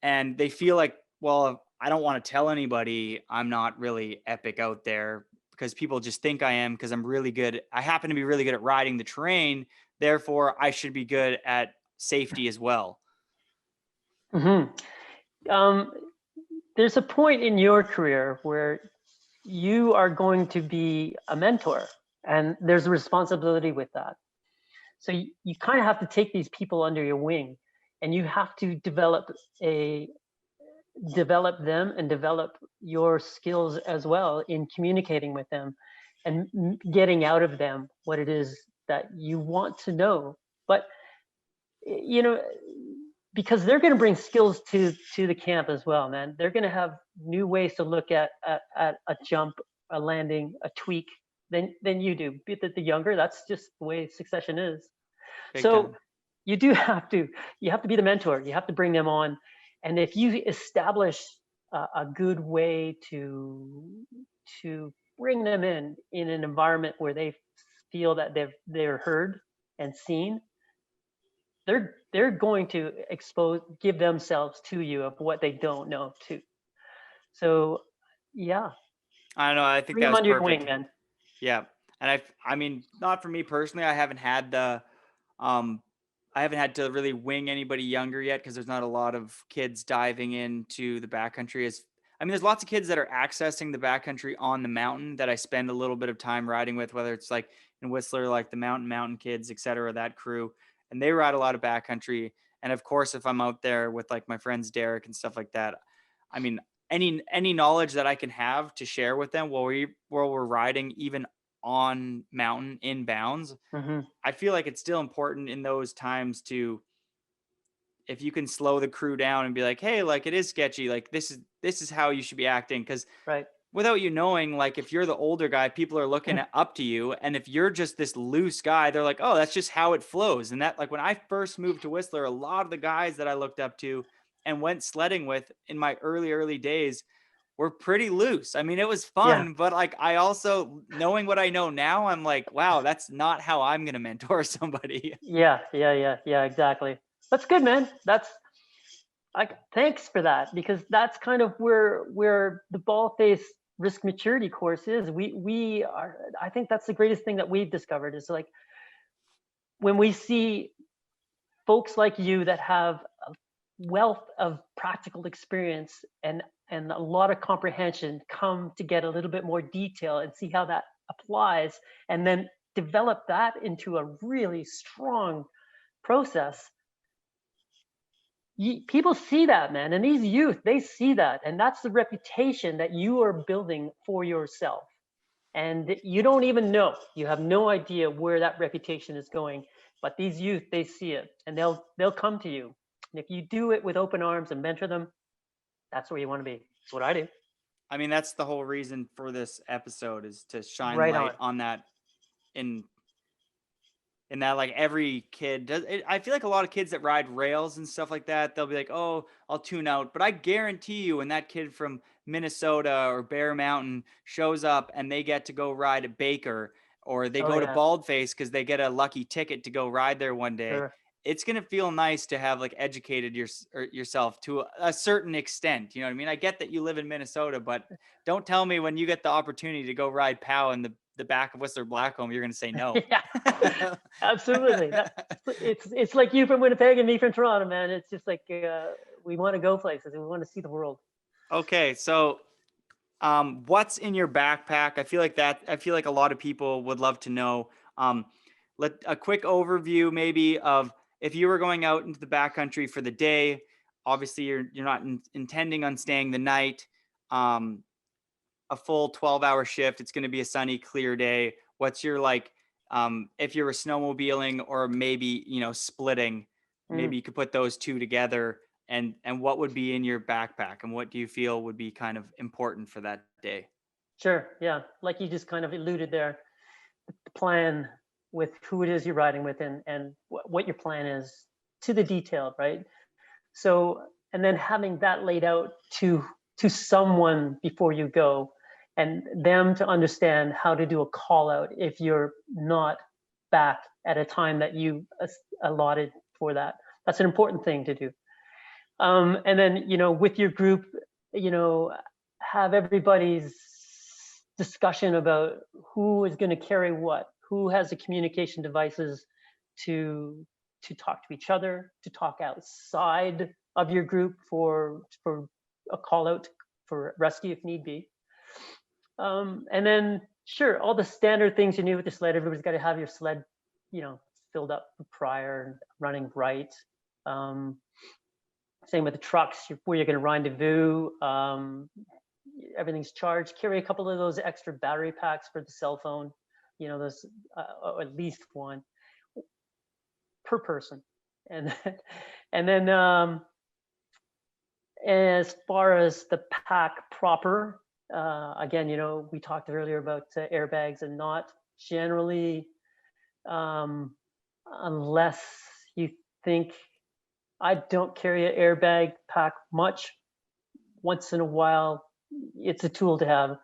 and they feel like, well, I don't want to tell anybody I'm not really epic out there because people just think I am because I happen to be really good at riding the terrain. Therefore, I should be good at safety as well. There's a point in your career where you are going to be a mentor, and there's a responsibility with that. So you kind of have to take these people under your wing, and you have to develop them and develop your skills as well in communicating with them. and getting out of them what it is that you want to know. But you know, because they're going to bring skills to the camp as well, man. They're going to have new ways to look at a jump, a landing, a tweak than you do. Be that the younger, that's just the way succession is. Big So time. you do have to be the mentor. You have to bring them on, and if you establish a good way to bring them in an environment where they feel that they're heard and seen, they're going to give themselves to you of what they don't know too. So yeah, I don't know. I think bring that them was under your perfect. wing, man. Yeah. And I mean, not for me personally, I haven't had um, I haven't had to really wing anybody younger yet because there's not a lot of kids diving into the backcountry. I mean, there's lots of kids that are accessing the backcountry on the mountain that I spend a little bit of time riding with, whether it's like in Whistler, like the mountain kids, et cetera, that crew, and they ride a lot of backcountry. And of course, if I'm out there with like my friends Derek and stuff like that, I mean, any knowledge that I can have to share with them while we're riding, even on mountain inbounds, Hmm. I feel like it's still important in those times to, if you can slow the crew down and be like, hey, like it is sketchy, like this is how you should be acting, because Right. without you knowing, like if you're the older guy, people are looking up to you, and if you're just this loose guy, they're like, oh, that's just how it flows. And that, like when I first moved to Whistler, a lot of the guys that I looked up to and went sledding with in my early days were pretty loose. I mean, it was Yeah. fun, but like I also, knowing what I know now, I'm like, wow, that's not how I'm gonna mentor somebody. Yeah. Exactly. That's good, man. That's like, thanks for that, because that's kind of where the Baldface risk maturity course is. We are. I think that's the greatest thing that we've discovered is like when we see folks like you that have a wealth of practical experience and a lot of comprehension come to get a little bit more detail and see how that applies, and then develop that into a really strong process. People see that, man, and these youth, they see that, and that's the reputation that you are building for yourself. And you don't even know, you have no idea where that reputation is going, but these youth, they see it, and they'll come to you. And if you do it with open arms and mentor them, that's where you want to be. That's what I do. I mean, that's the whole reason for this episode, is to shine Right on. light on that, in that like every kid does it. I feel like a lot of kids that ride rails and stuff like that, they'll be like, oh, I'll tune out. But I guarantee you, when that kid from Minnesota or Bear Mountain shows up and they get to go ride at Baker, or they Oh go to yeah, Baldface because they get a lucky ticket to go ride there one day, sure. it's going to feel nice to have like educated yourself to a certain extent. You know what I mean? I get that you live in Minnesota, but don't tell me when you get the opportunity to go ride POW in the back of Whistler Blackcomb, you're going to say no. Yeah, absolutely. It's like you from Winnipeg and me from Toronto, man. It's just like we want to go places and we want to see the world. Okay, so what's in your backpack? I feel like a lot of people would love to know. Let a quick overview maybe of, if you were going out into the backcountry for the day. Obviously, you're not intending on staying the night. A full 12-hour shift. It's going to be a sunny, clear day. What's your like? If you're snowmobiling or maybe splitting, maybe you could put those two together. And what would be in your backpack, and what do you feel would be kind of important for that day? Sure. Yeah. Like you just kind of alluded there, the plan with who it is you're riding with, and what your plan is to the detail, right? So, and then having that laid out to someone before you go, and them to understand how to do a call out if you're not back at a time that you allotted for that. That's an important thing to do. And then, with your group, have everybody's discussion about who is going to carry what, who has the communication devices to talk to each other, to talk outside of your group for a call out for rescue if need be. And then, sure, all the standard things you need with the sled. Everybody's got to have your sled, filled up prior and running right. Same with the trucks, where you're going to rendezvous. everything's charged. Carry a couple of those extra battery packs for the cell phone, those, or at least one per person. And and then as far as the pack proper, again, we talked earlier about airbags, and not generally, unless you think, I don't carry an airbag pack much. Once in a while, it's a tool to have.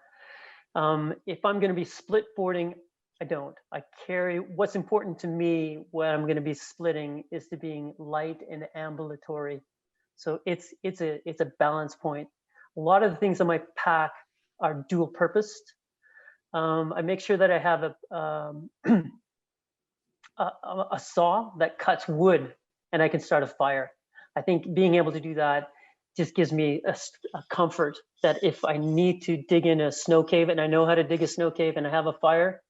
If I'm going to be split boarding, I don't. I carry, what's important to me when I'm going to be splitting is to being light and ambulatory. So it's a balance point. A lot of the things on my pack are dual purposed. I make sure that I have a saw that cuts wood, and I can start a fire. I think being able to do that just gives me a comfort that if I need to dig in a snow cave, and I know how to dig a snow cave, and I have a fire,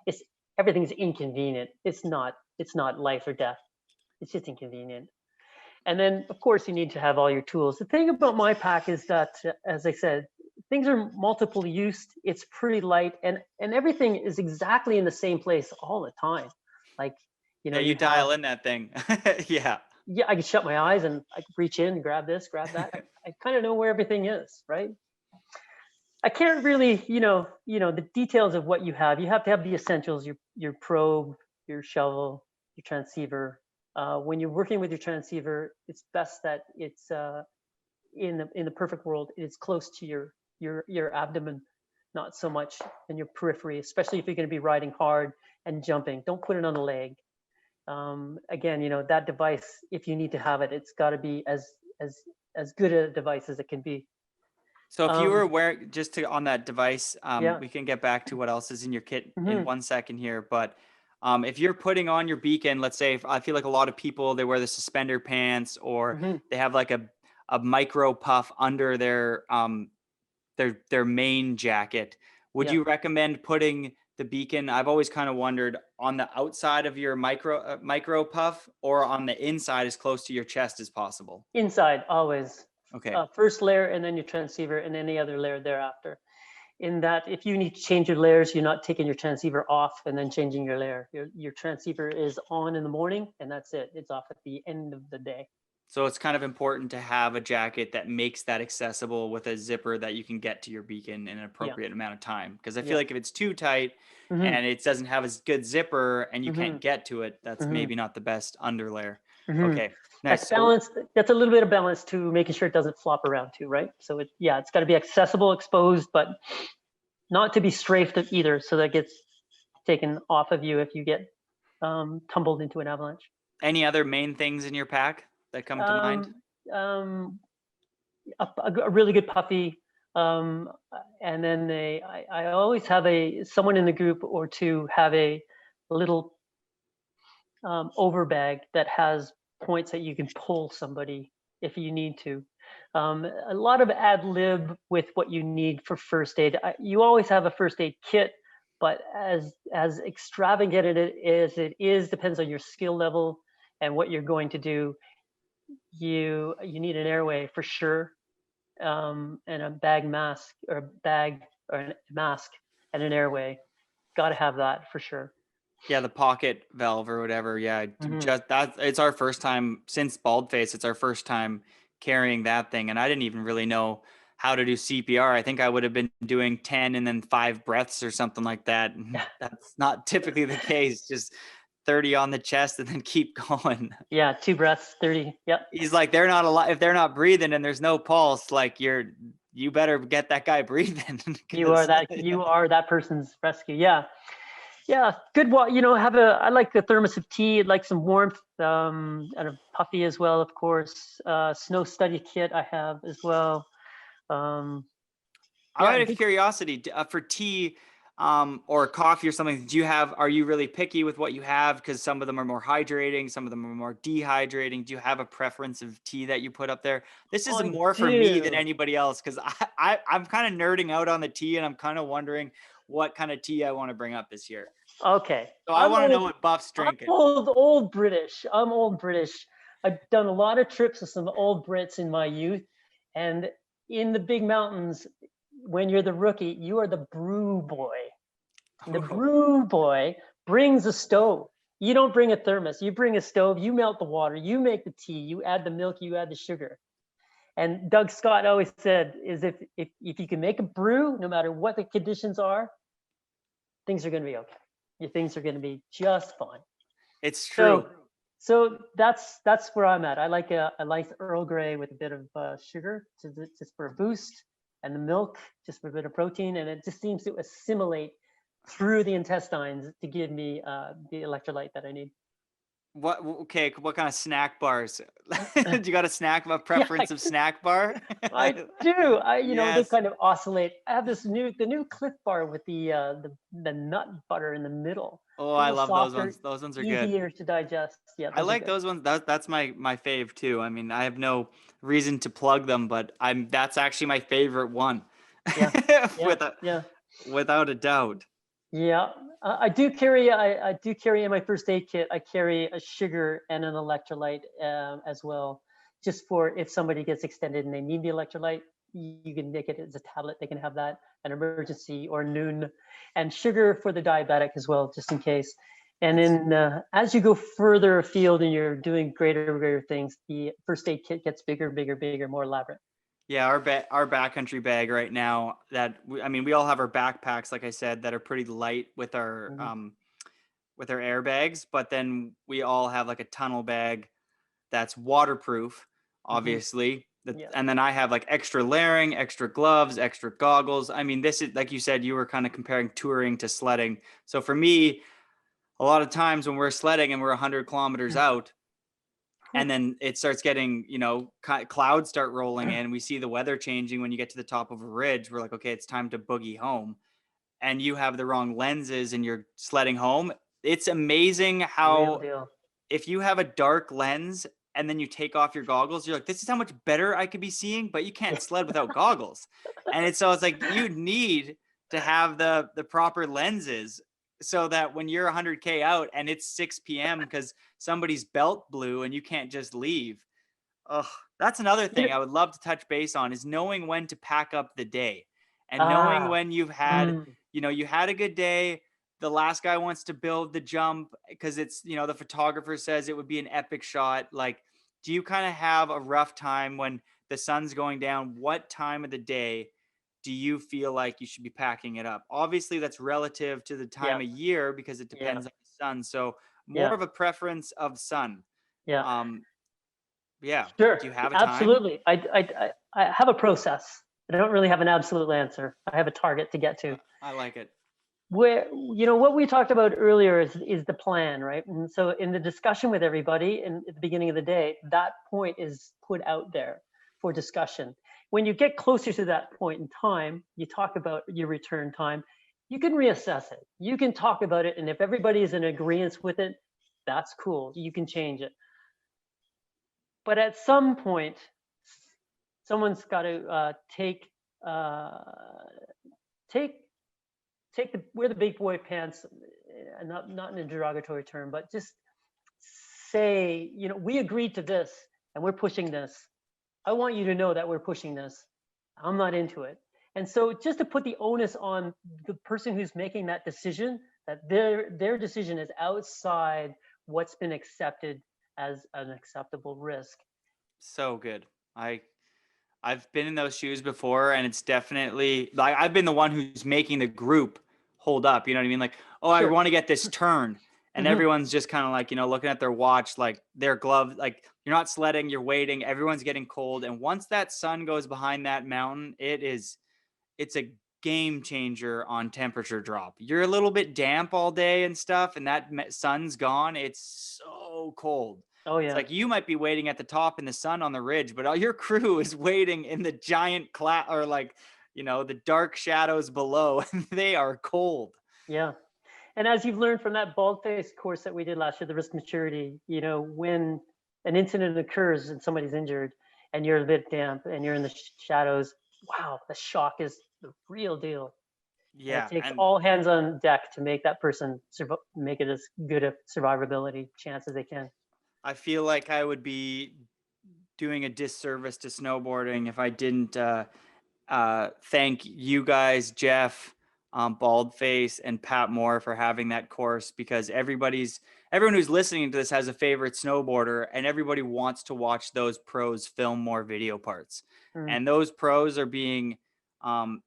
it's, everything's inconvenient. It's not life or death. It's just inconvenient. And then, of course, you need to have all your tools. The thing about my pack is that, as I said, things are multiple use. It's pretty light, and everything is exactly in the same place all the time. Like, you dial in that thing. Yeah, I can shut my eyes and I can reach in and grab this, grab that. I kind of know where everything is, right? I can't really, the details of what you have. You have to have the essentials: your probe, your shovel, your transceiver. When you're working with your transceiver, it's best that it's in the perfect world, it's close to your abdomen, not so much in your periphery, especially if you're going to be riding hard and jumping. Don't put it on the leg. Again, that device, if you need to have it, it's got to be as good a device as it can be. So if you were wearing, just to on that device, Yeah. we can get back to what else is in your kit in Mhm. 1 second here. But if you're putting on your beacon, let's say, I feel like a lot of people, they wear the suspender pants, or Mhm. they have like a micro puff under their main jacket. Would Yeah. you recommend putting the beacon, I've always kind of wondered, on the outside of your micro puff, or on the inside as close to your chest as possible? Inside, always. Okay. First layer, and then your transceiver, and any other layer thereafter. In that, if you need to change your layers, you're not taking your transceiver off and then changing your layer. Your transceiver is on in the morning, and that's it. It's off at the end of the day. So it's kind of important to have a jacket that makes that accessible, with a zipper that you can get to your beacon in an appropriate amount of time. Because I feel like if it's too tight and it doesn't have a good zipper and you can't get to it, that's maybe not the best underlayer. Okay, That's nice. balanced. That's a little bit of balance to making sure it doesn't flop around too, right? So it's got to be accessible, exposed, but not to be strafed either, so that gets taken off of you if you get tumbled into an avalanche. Any other main things in your pack that come to mind? A really good puffy, and then I always have someone in the group or two have a little overbag that has points that you can pull somebody if you need to. A lot of ad lib with what you need for first aid. You always have a first aid kit, but as extravagant as it is, depends on your skill level and what you're going to do. You need an airway for sure, and a bag mask, or a bag or a mask and an airway. Got to have that for sure. Yeah, the pocket valve or whatever. Yeah, just that. It's our first time since Baldface. It's our first time carrying that thing, and I didn't even really know how to do CPR. I think I would have been doing 10 and then 5 breaths or something like that. That's not typically the case. Just 30 on the chest and then keep going. Yeah, 2 breaths, 30. Yep. He's like, they're not alive if they're not breathing and there's no pulse. Like, you better get that guy breathing. You are that person's rescue. Yeah. Yeah, good. Well, I like the thermos of tea. I'd like some warmth, and a puffy as well, of course. Snow study kit I have as well. Out of curiosity, for tea or coffee or something, are you really picky with what you have? Because some of them are more hydrating, some of them are more dehydrating. Do you have a preference of tea that you put up there? This is more for me than anybody else, because I'm kind of nerding out on the tea, and I'm kind of wondering what kind of tea I want to bring up this year. Okay. So I want to know what Buff's drinking. I'm old British. I've done a lot of trips with some old Brits in my youth, and in the big mountains, when you're the rookie, you are the brew boy. And the brew boy brings a stove. You don't bring a thermos. You bring a stove. You melt the water. You make the tea. You add the milk. You add the sugar. And Doug Scott always said, is if you can make a brew, no matter what the conditions are, things are going to be okay. Your things are going to be just fine. It's true. So that's where I'm at. I like a nice Earl Grey with a bit of sugar, just for a boost, and the milk just for a bit of protein, and it just seems to assimilate through the intestines to give me the electrolyte that I need. What kind of snack bars? Do you got a preference of snack bar? I do. You know, they Yes. kind of oscillate. I have the new Cliff Bar with the nut butter in the middle. Oh, A I little love those softer, ones. Those ones are good. easier to digest. Yeah, I those are like good. those ones. That's my fave too. I mean, I have no reason to plug them, but that's actually my favorite one. Yeah, yeah. Without a doubt. Yeah, I do carry. I do carry in my first aid kit. I carry a sugar and an electrolyte as well, just for if somebody gets extended and they need the electrolyte. You can make it as a tablet. They can have that, an emergency or noon, and sugar for the diabetic as well, just in case. And then as you go further afield and you're doing greater things, the first aid kit gets bigger, more elaborate. Yeah, our backcountry bag right now we all have our backpacks, like I said, that are pretty light with our airbags, but then we all have like a tunnel bag that's waterproof, obviously. And then I have like extra layering, extra gloves, extra goggles. I mean, this is, like you said, you were kind of comparing touring to sledding. So for me, a lot of times when we're sledding and we're 100 kilometers out, and then it starts getting, clouds start rolling in. We see the weather changing when you get to the top of a ridge. We're like, okay, it's time to boogie home. And you have the wrong lenses and you're sledding home. It's amazing how if you have a dark lens and then you take off your goggles, you're like, this is how much better I could be seeing, but you can't sled without goggles. And it's like you need to have the proper lenses so that when you're 100K out and it's 6 p.m. because somebody's belt blew and you can't just leave. That's another thing I would love to touch base on, is knowing when to pack up the day and knowing when you've had, you had a good day. The last guy wants to build the jump because it's, the photographer says it would be an epic shot. Like, do you kind of have a rough time when the sun's going down? What time of the day do you feel like you should be packing it up? Obviously, that's relative to the time of year because it depends on the sun. So more of a preference of sun. Yeah. Sure. Do you have a time? Absolutely. I have a process. I don't really have an absolute answer. I have a target to get to. I like it. Where, what we talked about earlier is the plan, right? And so in the discussion with everybody at the beginning of the day, that point is put out there for discussion. When you get closer to that point in time, you talk about your return time, you can reassess it. You can talk about it. And if everybody is in agreement with it, that's cool. You can change it. But at some point, someone's got to wear the big boy pants, not in a derogatory term, but just say, we agreed to this and we're pushing this. I want you to know that we're pushing this. I'm not into it. And so just to put the onus on the person who's making that decision, that their decision is outside what's been accepted as an acceptable risk. So good. I've been in those shoes before, and it's definitely like I've been the one who's making the group hold up. You know what I mean? Like, sure. I want to get this turn. And everyone's just kind of like, looking at their watch, like their glove, like you're not sledding, you're waiting, everyone's getting cold. And once that sun goes behind that mountain, it's a game changer on temperature drop. You're a little bit damp all day and stuff, and that sun's gone. It's so cold. Oh yeah. It's like you might be waiting at the top in the sun on the ridge, but all your crew is waiting in the giant cloud or like, the dark shadows below, and they are cold. Yeah. And as you've learned from that Baldface course that we did last year, the risk maturity, when an incident occurs and somebody's injured and you're a bit damp and you're in the shadows, wow, the shock is the real deal. Yeah. And it takes all hands on deck to make that person make it as good a survivability chance as they can. I feel like I would be doing a disservice to snowboarding if I didn't thank you guys, Jeff, Baldface, and Pat Moore for having that course, because everyone who's listening to this has a favorite snowboarder, and everybody wants to watch those pros film more video parts. Mm. And those pros are being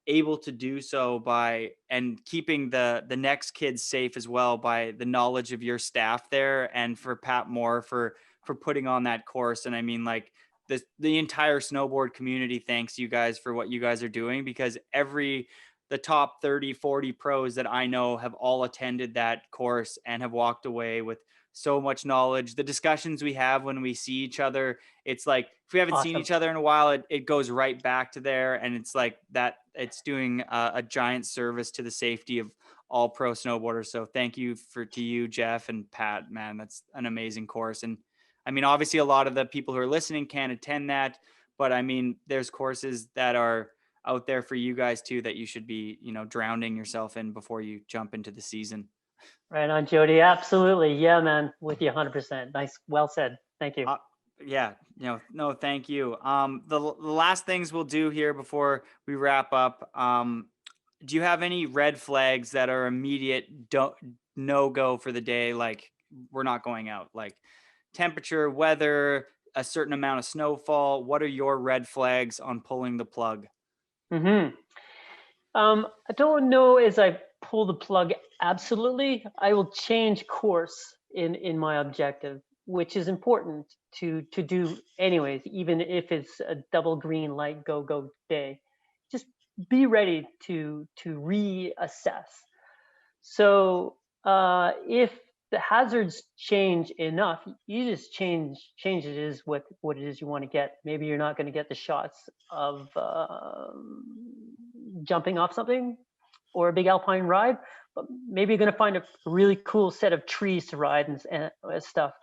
able to do so by and keeping the next kids safe as well by the knowledge of your staff there, and for Pat Moore for putting on that course. And I mean, like, the entire snowboard community thanks you guys for what you guys are doing, because the top 30, 40 pros that I know have all attended that course and have walked away with so much knowledge. The discussions we have when we see each other, it's like, if we haven't seen Awesome. each other in a while, it goes right back to there. And it's like that, it's doing a giant service to the safety of all pro snowboarders. So thank you to you, Jeff and Pat, man, that's an amazing course. And I mean, obviously a lot of the people who are listening can't attend that, but I mean, there's courses that are out there for you guys too, that you should be, drowning yourself in before you jump into the season. Right on, Jody. Absolutely. Yeah, man. With you 100%. Nice. Well said. Thank you. Yeah, no, thank you. The last things we'll do here before we wrap up, do you have any red flags that are immediate no go for the day? Like, we're not going out, like temperature, weather, a certain amount of snowfall. What are your red flags on pulling the plug? I don't know as I pull the plug. Absolutely, I will change course in my objective, which is important to do anyways, even if it's a double green light go day. Just be ready to reassess. So if the hazards change enough, you just change it is what it is you want to get. Maybe you're not going to get the shots of jumping off something or a big alpine ride, but maybe you're going to find a really cool set of trees to ride and stuff.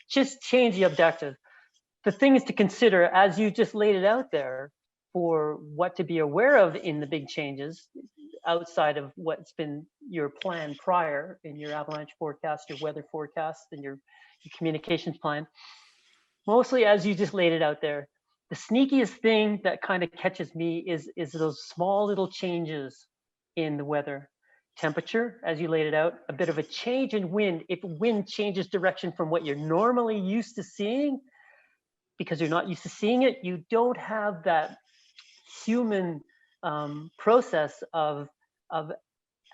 Just change the objective. The things to consider, as you just laid it out there, for what to be aware of in the big changes outside of what's been your plan prior in your avalanche forecast, your weather forecast, and your communications plan. Mostly, as you just laid it out there, the sneakiest thing that kind of catches me is those small little changes in the weather. Temperature, as you laid it out, a bit of a change in wind. If wind changes direction from what you're normally used to seeing, because you're not used to seeing it, you don't have that human process of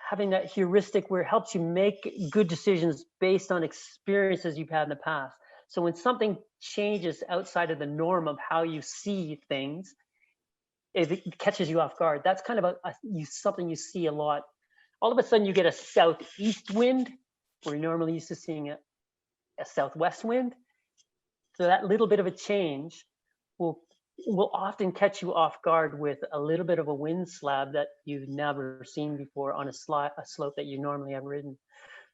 having that heuristic where it helps you make good decisions based on experiences you've had in the past. So when something changes outside of the norm of how you see things, it catches you off guard. That's kind of something you see a lot. All of a sudden you get a southeast wind where you're normally used to seeing a southwest wind. So that little bit of a change will often catch you off guard with a little bit of a wind slab that you've never seen before on a slope that you normally have ridden.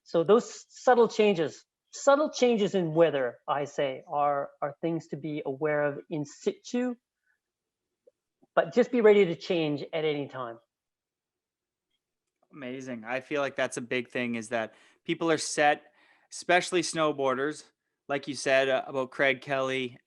So those subtle changes in weather, I say, are things to be aware of in situ, but just be ready to change at any time. Amazing. I feel like that's a big thing, is that people are set, especially snowboarders, like you said about Craig Kelly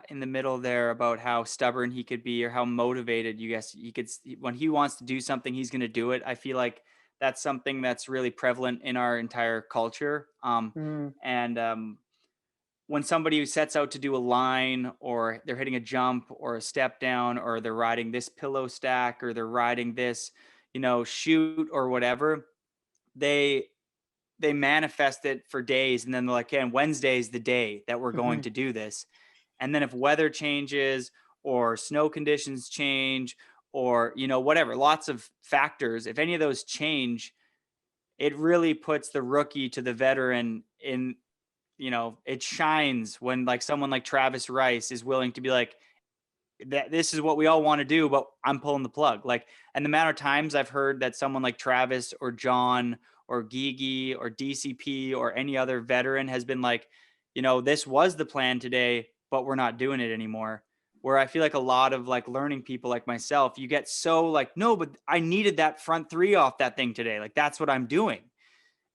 in the middle there, about how stubborn he could be or how motivated he could, when he wants to do something, he's going to do it. I feel like that's something that's really prevalent in our entire culture. And when somebody who sets out to do a line, or they're hitting a jump or a step down, or they're riding this pillow stack, or they're riding this, shoot or whatever, they manifest it for days, and then they're like, and Wednesday's the day that we're going to do this. And then if weather changes or snow conditions change, or, whatever, lots of factors, if any of those change, it really puts the rookie to the veteran in, it shines when like someone like Travis Rice is willing to be like, that this is what we all want to do, but I'm pulling the plug. Like, and the amount of times I've heard that someone like Travis or John or Gigi or DCP or any other veteran has been like, this was the plan today, but we're not doing it anymore. Where I feel like a lot of like learning people like myself, you get so like, no, but I needed that front three off that thing today. Like, that's what I'm doing.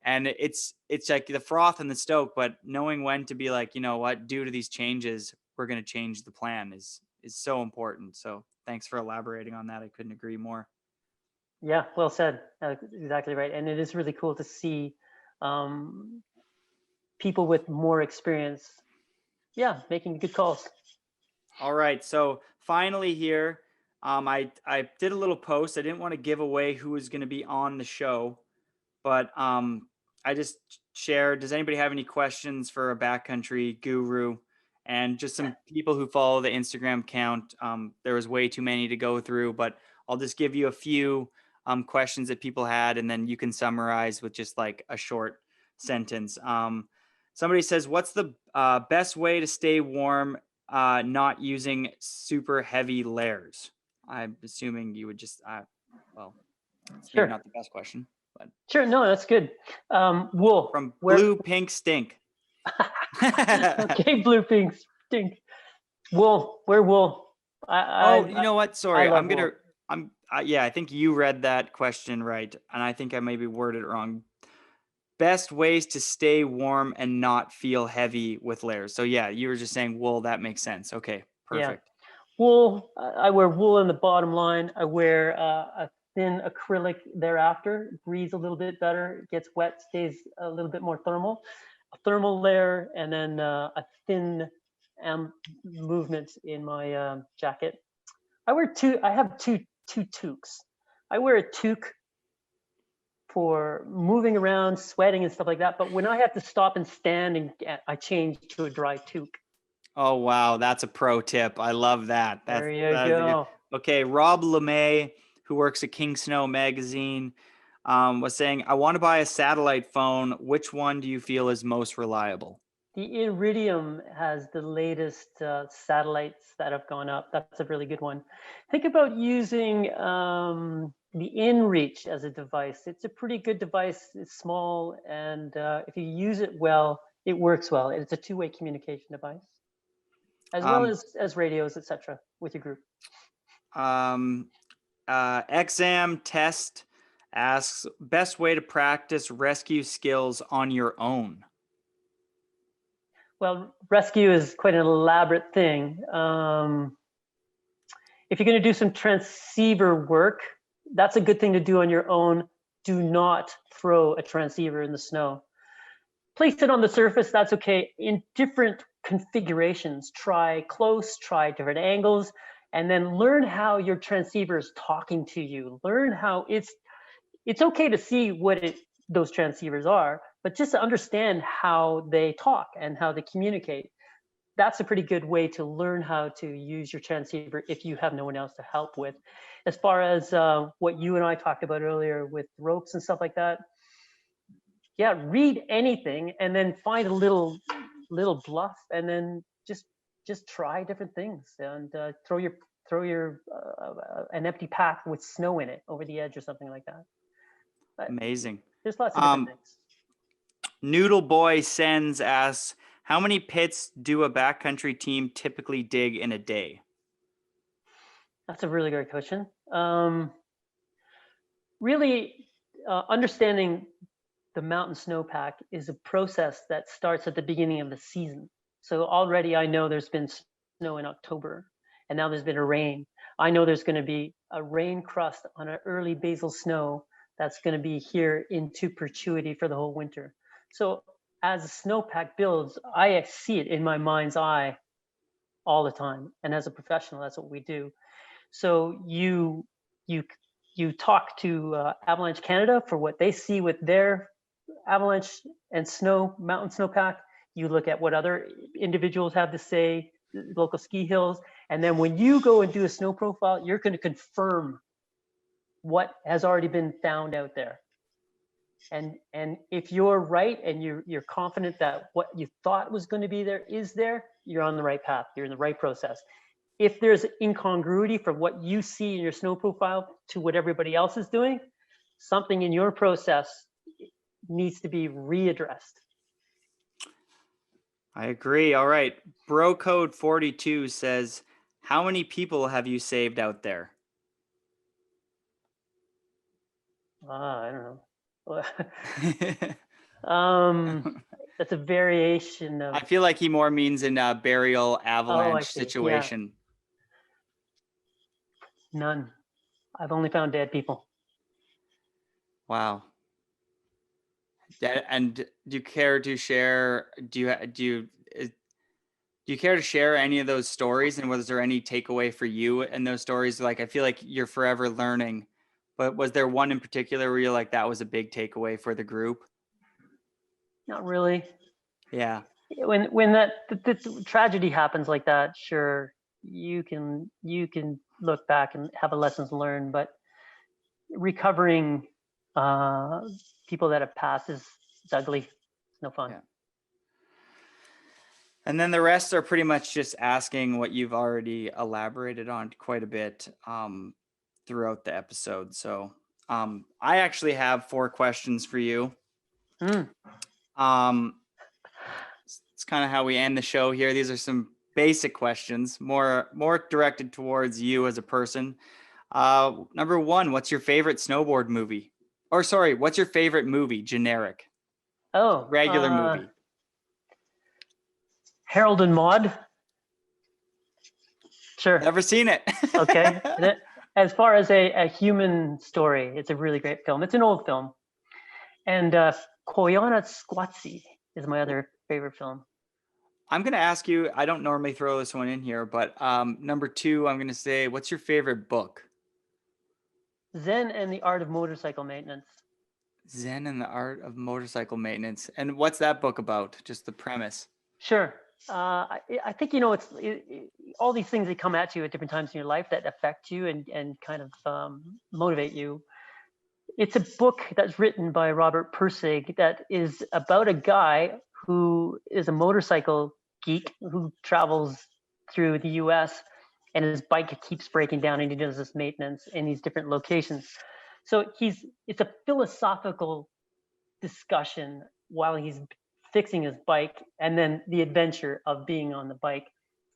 And it's like the froth and the stoke, but knowing when to be like, you know what, due to these changes, we're going to change the plan is so important. So thanks for elaborating on that. I couldn't agree more. Yeah, well said. Exactly right. And it is really cool to see people with more experience, making good calls. All right. So finally here, I did a little post. I didn't want to give away who was going to be on the show, but I just shared. Does anybody have any questions for a backcountry guru? And just some people who follow the Instagram account. There was way too many to go through, but I'll just give you a few questions that people had, and then you can summarize with just like a short sentence. Somebody says, "What's the best way to stay warm, not using super heavy layers?" I'm assuming you would just, well, it's maybe Sure. not the best question, but Sure. No, that's good. Wool. from Blue Pink Stink. Okay, blue pink stink. Wool. Wear wool. Oh, you know what? Sorry, love wool. yeah, I think you read that question right, and I think I maybe worded it wrong. Best ways to stay warm and not feel heavy with layers. So yeah, you were just saying wool. That makes sense. Okay, perfect. Wool. I wear wool in the bottom line. I wear a thin acrylic thereafter. It breathes a little bit better. It gets wet, stays a little bit more thermal. A thermal layer, and then a thin movement in my jacket. I have two toques. I wear a toque for moving around, sweating and stuff like that. But when I have to stop and stand, I change to a dry toque. Oh wow, that's a pro tip. I love that. There you that is go. Okay, Rob LeMay, who works at King Snow magazine, was saying, "I want to buy a satellite phone. Which one do you feel is most reliable?" The Iridium has the latest satellites that have gone up. That's a really good one. Think about using the InReach as a device. It's a pretty good device. It's small, and if you use it well, it works well. It's a two-way communication device, as well as radios, etc., with your group. Exam Test asks, best way to practice rescue skills on your own. Well, rescue is quite an elaborate thing. If you're going to do some transceiver work, that's a good thing to do on your own. Do not throw a transceiver in the snow. Place it on the surface, that's okay. In different configurations, try close, try different angles, and then learn how your transceiver is talking to you. Learn how it's okay to see what those transceivers are, but just to understand how they talk and how they communicate. That's a pretty good way to learn how to use your transceiver if you have no one else to help with. As far as what you and I talked about earlier with ropes and stuff like that, yeah, read anything and then find a little bluff, and then just try different things, and throw your an empty path with snow in it over the edge or something like that. But amazing. There's lots of different things. Noodle Boy Sends asks, how many pits do a backcountry team typically dig in a day? That's a really great question. Really, understanding the mountain snowpack is a process that starts at the beginning of the season. So already I know there's been snow in October, and now there's been a rain. I know there's going to be a rain crust on an early basal snow that's going to be here into perpetuity for the whole winter. So as the snowpack builds, I see it in my mind's eye all the time. And as a professional, that's what we do. So you talk to Avalanche Canada for what they see with their avalanche and mountain snowpack. You look at what other individuals have to say, local ski hills, and then when you go and do a snow profile, you're going to confirm what has already been found out there. And if you're right and you're confident that what you thought was going to be there is there, you're on the right path. You're in the right process. If there's incongruity from what you see in your snow profile to what everybody else is doing, something in your process needs to be readdressed. I agree. All right. Bro Code 42 says, how many people have you saved out there? I don't know. That's a variation of. I feel like he more means in a burial avalanche see. Yeah. situation. None. I've only found dead people. Wow. And do you care to share? Do you care to share any of those stories? And was there any takeaway for you in those stories? Like, I feel like you're forever learning, but was there one in particular where you're like, that was a big takeaway for the group? Not really. Yeah. When the tragedy happens like that, sure, you can look back and have a lessons learned, but recovering people that have passed is ugly. It's no fun. Yeah. And then the rest are pretty much just asking what you've already elaborated on quite a bit throughout the episode. So I actually have 4 questions for you. It's kind of how we end the show here. These are some basic questions, more directed towards you as a person. Number 1, what's your favorite snowboard movie? Or sorry, what's your favorite movie? Generic. Oh, Regular movie. Harold and Maude. Sure. Never seen it. Okay. As far as a human story, it's a really great film. It's an old film. And Koyana Squatsi is my other favorite film. I'm going to ask you, I don't normally throw this one in here, but number 2, I'm going to say, what's your favorite book? Zen and the Art of Motorcycle Maintenance. Zen and the Art of Motorcycle Maintenance. And what's that book about? Just the premise. Sure. I think, it's all these things that come at you at different times in your life that affect you and kind of motivate you. It's a book that's written by Robert Pirsig that is about a guy who is a motorcycle geek who travels through the US and his bike keeps breaking down and he does this maintenance in these different locations. So it's a philosophical discussion while he's fixing his bike and then the adventure of being on the bike.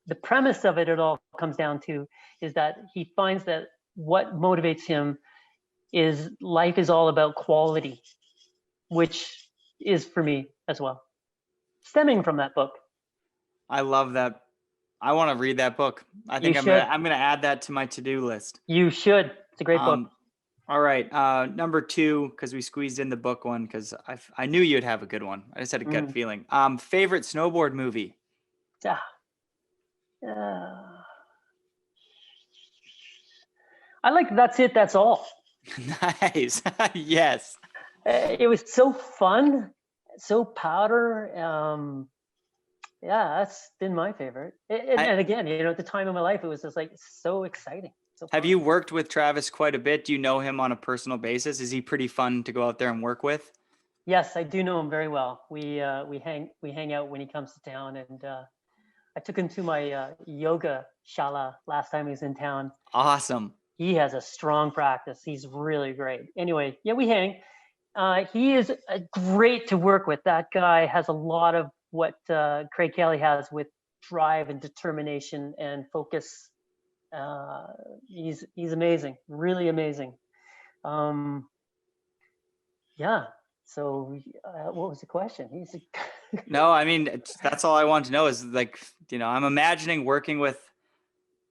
The premise of it all comes down to is that he finds that what motivates him is life is all about quality, which is for me as well, stemming from that book. I love that. I want to read that book. I think I'm gonna add that to my to-do list. You should. It's a great book. All right. Number 2, because we squeezed in the book one, because I knew you'd have a good one. I just had a gut feeling. Favorite snowboard movie? I like That's It, That's All. Nice. Yes. It was so fun, so powder. Yeah, that's been my favorite. And again, at the time of my life, it was just like so exciting. So have you worked with Travis quite a bit? Do you know him on a personal basis? Is he pretty fun to go out there and work with? Yes, I do know him very well. We hang out when he comes to town, and I took him to my yoga shala last time he was in town. Awesome. He has a strong practice. He's really great. Anyway, yeah, we hang. He is great to work with. That guy has a lot of what Craig Kelly has with drive and determination and focus. He's amazing, really amazing. Yeah. So what was the question? No, I mean, that's all I want to know is like, I'm imagining working with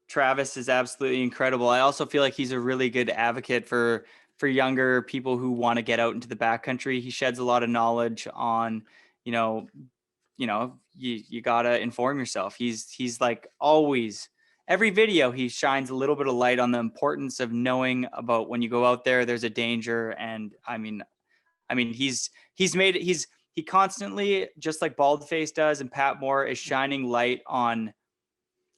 Travis is absolutely incredible. I also feel like he's a really good advocate for younger people who want to get out into the backcountry. He sheds a lot of knowledge on, you gotta inform yourself. He's like always, every video he shines a little bit of light on the importance of knowing about when you go out there, there's a danger. And I mean, he constantly, just like Baldface does and Pat Moore, is shining light on,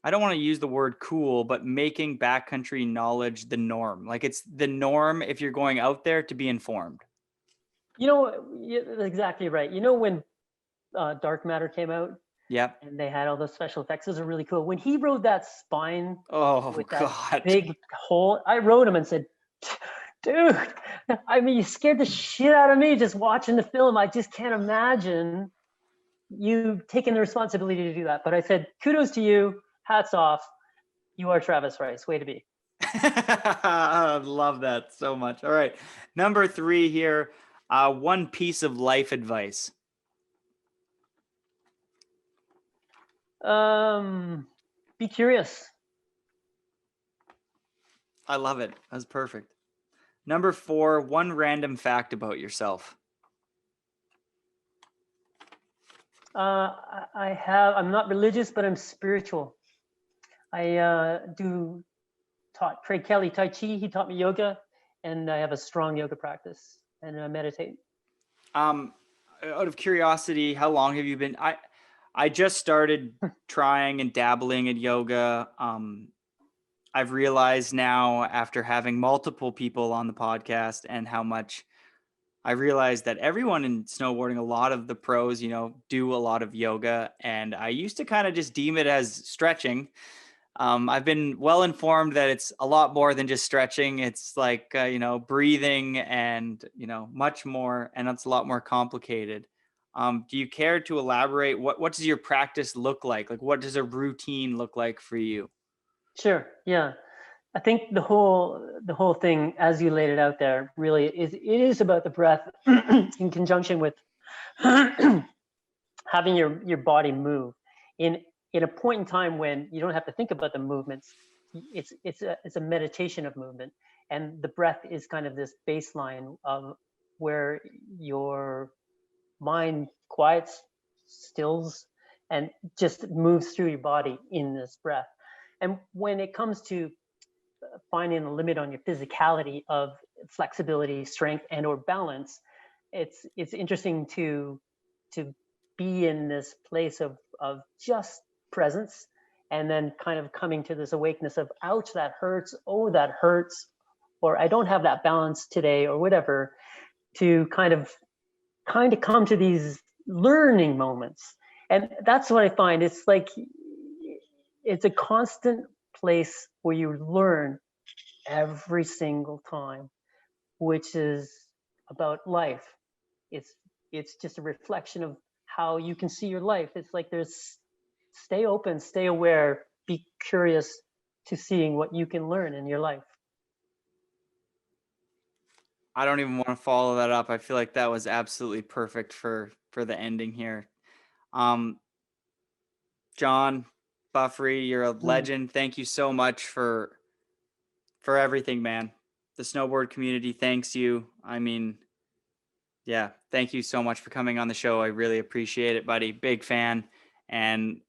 I don't want to use the word cool, but making backcountry knowledge the norm. Like it's the norm if you're going out there to be informed. Exactly right. When Dark Matter came out, yeah, and they had all those special effects, those are really cool. When he rode that spine, with that God, big hole, I wrote him and said, dude, I mean, you scared the shit out of me just watching the film. I just can't imagine you taking the responsibility to do that. But I said, kudos to you. Hats off. You are Travis Rice. Way to be. I love that so much. All right. Number 3 here. One piece of life advice. Be curious. I love it. That's perfect. Number 4, one random fact about yourself. I'm not religious, but I'm spiritual. I taught Craig Kelly Tai Chi. He taught me yoga, and I have a strong yoga practice, and I meditate. Out of curiosity, how long have you been? I just started trying and dabbling in yoga. I've realized now after having multiple people on the podcast and how much I realized that everyone in snowboarding, a lot of the pros, do a lot of yoga. And I used to kind of just deem it as stretching. I've been well informed that it's a lot more than just stretching. It's like, breathing and, much more, and it's a lot more complicated. Do you care to elaborate? What does your practice look like? Like, what does a routine look like for you? Sure. Yeah. I think the whole thing, as you laid it out there, really is about the breath in conjunction with having your body move in a point in time when you don't have to think about the movements. It's a meditation of movement, and the breath is kind of this baseline of where your mind quiets, stills, and just moves through your body in this breath. And when it comes to finding a limit on your physicality of flexibility, strength, and or balance, it's interesting to be in this place of just presence, and then kind of coming to this awakeness of, ouch, that hurts, oh, that hurts, or I don't have that balance today, or whatever, to kind of come to these learning moments. And that's what I find. It's like it's a constant place where you learn every single time, which is about life. It's just a reflection of how you can see your life. It's like there's stay open, stay aware, be curious to seeing what you can learn in your life. I don't even want to follow that up. I feel like that was absolutely perfect for the ending here. John Buffery, you're a legend. Thank you so much for everything, man. The snowboard community thanks you. I mean, yeah, thank you so much for coming on the show. I really appreciate it, buddy. Big fan. And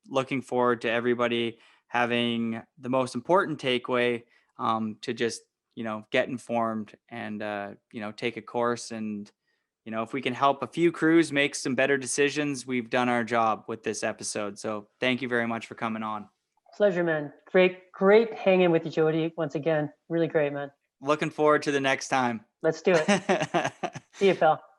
looking forward to everybody having the most important takeaway, to just, get informed and, take a course. And, if we can help a few crews make some better decisions, we've done our job with this episode. So thank you very much for coming on. Pleasure, man. Great hanging with you, Jody. Once again, really great, man. Looking forward to the next time. Let's do it. See you, pal.